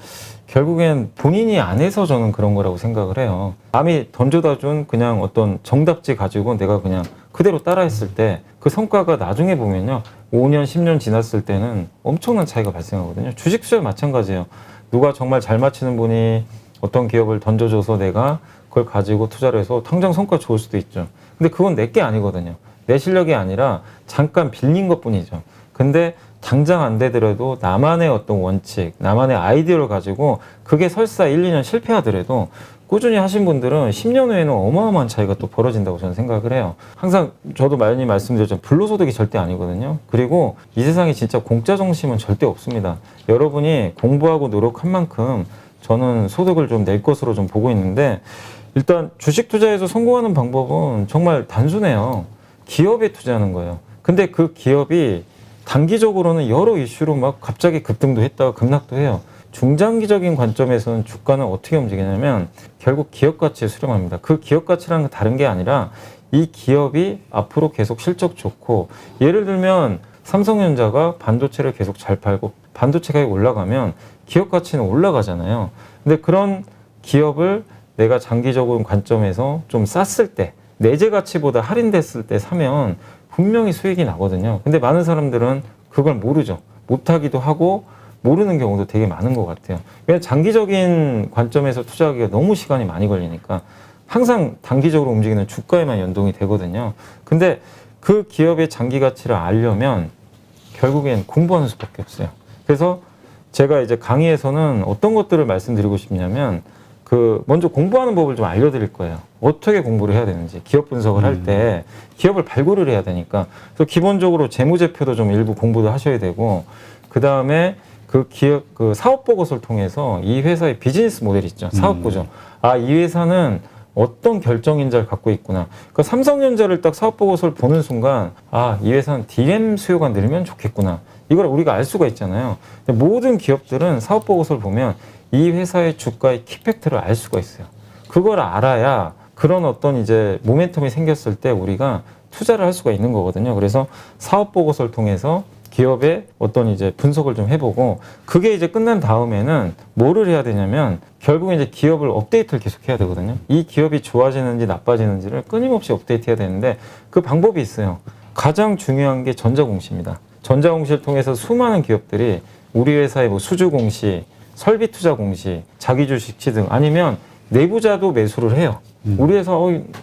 결국엔 본인이 안 해서 저는 그런 거라고 생각을 해요. 남이 던져다 준 그냥 어떤 정답지 가지고 내가 그냥 그대로 따라했을 때 그 성과가 나중에 보면요. 5년, 10년 지났을 때는 엄청난 차이가 발생하거든요. 주식 투자 마찬가지예요. 누가 정말 잘 맞히는 분이 어떤 기업을 던져줘서 내가 그걸 가지고 투자를 해서 당장 성과 좋을 수도 있죠. 근데 그건 내 게 아니거든요. 내 실력이 아니라 잠깐 빌린 것 뿐이죠. 근데 당장 안 되더라도 나만의 어떤 원칙, 나만의 아이디어를 가지고 그게 설사 1, 2년 실패하더라도 꾸준히 하신 분들은 10년 후에는 어마어마한 차이가 또 벌어진다고 저는 생각을 해요. 항상 저도 많이 말씀드렸지만 불로소득이 절대 아니거든요. 그리고 이 세상에 진짜 공짜 정심은 절대 없습니다. 여러분이 공부하고 노력한 만큼 저는 소득을 좀 낼 것으로 좀 보고 있는데 일단 주식 투자에서 성공하는 방법은 정말 단순해요. 기업에 투자하는 거예요. 근데 그 기업이 단기적으로는 여러 이슈로 막 갑자기 급등도 했다가 급락도 해요. 중장기적인 관점에서는 주가는 어떻게 움직이냐면 결국 기업 가치에 수렴합니다. 그 기업 가치라는 건 다른 게 아니라 이 기업이 앞으로 계속 실적 좋고 예를 들면 삼성전자가 반도체를 계속 잘 팔고 반도체 가격이 올라가면 기업 가치는 올라가잖아요. 근데 그런 기업을 내가 장기적인 관점에서 좀 쌌을 때 내재 가치보다 할인됐을 때 사면 분명히 수익이 나거든요. 근데 많은 사람들은 그걸 모르죠. 못하기도 하고 모르는 경우도 되게 많은 것 같아요. 왜냐하면 장기적인 관점에서 투자하기가 너무 시간이 많이 걸리니까 항상 단기적으로 움직이는 주가에만 연동이 되거든요. 근데 그 기업의 장기 가치를 알려면 결국엔 공부하는 수밖에 없어요. 그래서 제가 이제 강의에서는 어떤 것들을 말씀드리고 싶냐면 먼저 공부하는 법을 좀 알려드릴 거예요. 어떻게 공부를 해야 되는지, 기업 분석을 할 때 기업을 발굴을 해야 되니까. 그래서 기본적으로 재무제표도 좀 일부 공부도 하셔야 되고, 그 다음에 그 기업, 그 사업 보고서를 통해서 이 회사의 비즈니스 모델이 있죠. 사업 구조. 아, 이 회사는 어떤 결정인자를 갖고 있구나. 그러니까 삼성전자를 딱 사업 보고서를 보는 순간, 아, 이 회사는 DRAM 수요가 늘면 좋겠구나. 이걸 우리가 알 수가 있잖아요. 근데 모든 기업들은 사업 보고서를 보면 이 회사의 주가의 키팩트를 알 수가 있어요. 그걸 알아야 그런 어떤 이제 모멘텀이 생겼을 때 우리가 투자를 할 수가 있는 거거든요. 그래서 사업 보고서를 통해서 기업의 어떤 이제 분석을 좀 해보고 그게 이제 끝난 다음에는 뭐를 해야 되냐면 결국에 이제 기업을 업데이트를 계속 해야 되거든요. 이 기업이 좋아지는지 나빠지는지를 끊임없이 업데이트 해야 되는데 그 방법이 있어요. 가장 중요한 게 전자공시입니다. 전자공시를 통해서 수많은 기업들이 우리 회사의 뭐 수주공시, 설비투자공시, 자기주식 취등 아니면 내부자도 매수를 해요. 우리 회사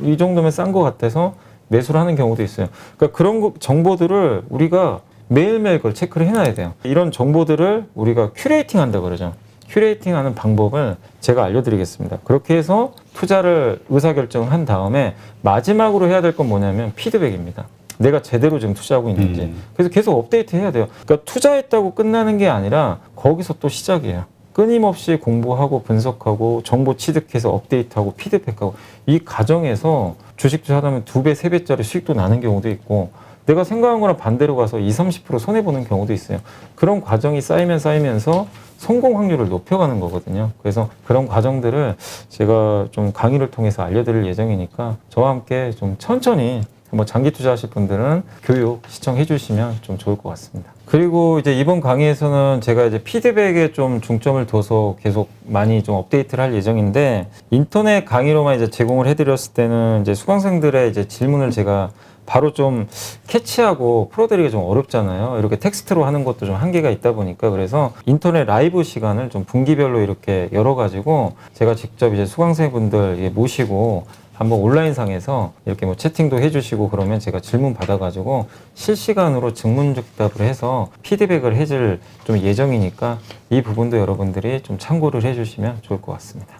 이 정도면 싼 것 같아서 매수를 하는 경우도 있어요. 그러니까 그런 정보들을 우리가 매일매일 그걸 체크를 해놔야 돼요. 이런 정보들을 우리가 큐레이팅 한다 그러죠. 큐레이팅 하는 방법을 제가 알려드리겠습니다. 그렇게 해서 투자를 의사결정을 한 다음에 마지막으로 해야 될 건 뭐냐면 피드백입니다. 내가 제대로 지금 투자하고 있는지. 그래서 계속 업데이트 해야 돼요. 그러니까 투자했다고 끝나는 게 아니라 거기서 또 시작이에요. 끊임없이 공부하고 분석하고 정보 취득해서 업데이트하고 피드백하고 이 과정에서 주식 투자하면 2배, 3배짜리 수익도 나는 경우도 있고 내가 생각한 거랑 반대로 가서 20, 30% 손해보는 경우도 있어요. 그런 과정이 쌓이면서 성공 확률을 높여가는 거거든요. 그래서 그런 과정들을 제가 좀 강의를 통해서 알려드릴 예정이니까 저와 함께 좀 천천히 뭐 장기 투자하실 분들은 교육 시청해 주시면 좀 좋을 것 같습니다. 그리고 이제 이번 강의에서는 제가 이제 피드백에 좀 중점을 둬서 계속 많이 좀 업데이트를 할 예정인데 인터넷 강의로만 이제 제공을 해드렸을 때는 이제 수강생들의 이제 질문을 제가 바로 좀 캐치하고 풀어드리기가 좀 어렵잖아요. 이렇게 텍스트로 하는 것도 좀 한계가 있다 보니까 그래서 인터넷 라이브 시간을 좀 분기별로 이렇게 열어가지고 제가 직접 이제 수강생분들 모시고 한번 온라인상에서 이렇게 뭐 채팅도 해주시고 그러면 제가 질문 받아가지고 실시간으로 증문즉답을 해서 피드백을 해줄 좀 예정이니까 이 부분도 여러분들이 좀 참고를 해주시면 좋을 것 같습니다.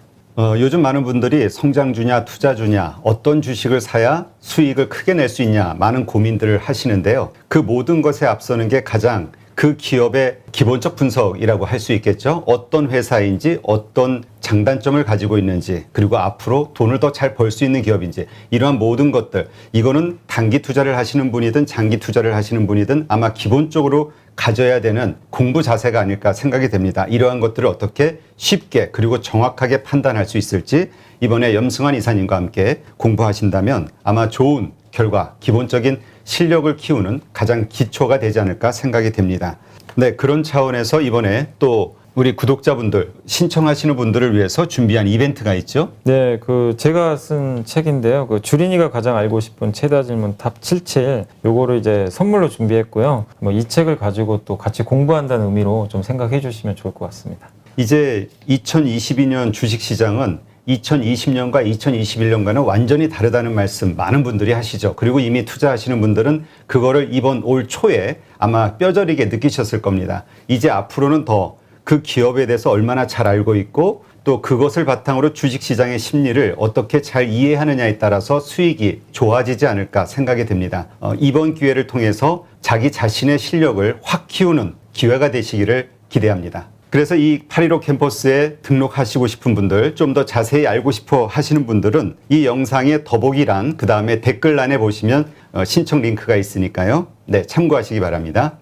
요즘 많은 분들이 성장주냐 투자주냐 어떤 주식을 사야 수익을 크게 낼 수 있냐 많은 고민들을 하시는데요. 그 모든 것에 앞서는 게 가장 그 기업의 기본적 분석이라고 할 수 있겠죠. 어떤 회사인지 어떤 장단점을 가지고 있는지 그리고 앞으로 돈을 더 잘 벌 수 있는 기업인지 이러한 모든 것들 이거는 단기 투자를 하시는 분이든 장기 투자를 하시는 분이든 아마 기본적으로 가져야 되는 공부 자세가 아닐까 생각이 됩니다. 이러한 것들을 어떻게 쉽게 그리고 정확하게 판단할 수 있을지 이번에 염승환 이사님과 함께 공부하신다면 아마 좋은 결과, 기본적인 실력을 키우는 가장 기초가 되지 않을까 생각이 됩니다. 네, 그런 차원에서 이번에 또 우리 구독자분들 신청하시는 분들을 위해서 준비한 이벤트가 있죠. 네, 그 제가 쓴 책인데요. 그 주린이가 가장 알고 싶은 최다 질문 탑 77 요거를 이제 선물로 준비했고요. 뭐 이 책을 가지고 또 같이 공부한다는 의미로 좀 생각해 주시면 좋을 것 같습니다. 이제 2022년 주식시장은 2020년과 2021년과는 완전히 다르다는 말씀 많은 분들이 하시죠. 그리고 이미 투자하시는 분들은 그거를 이번 올 초에 아마 뼈저리게 느끼셨을 겁니다. 이제 앞으로는 더 그 기업에 대해서 얼마나 잘 알고 있고 또 그것을 바탕으로 주식시장의 심리를 어떻게 잘 이해하느냐에 따라서 수익이 좋아지지 않을까 생각이 듭니다. 이번 기회를 통해서 자기 자신의 실력을 확 키우는 기회가 되시기를 기대합니다. 그래서 이 815 캠퍼스에 등록하시고 싶은 분들, 좀 더 자세히 알고 싶어 하시는 분들은 이 영상의 더보기란, 그 다음에 댓글란에 보시면 신청 링크가 있으니까요. 네, 참고하시기 바랍니다.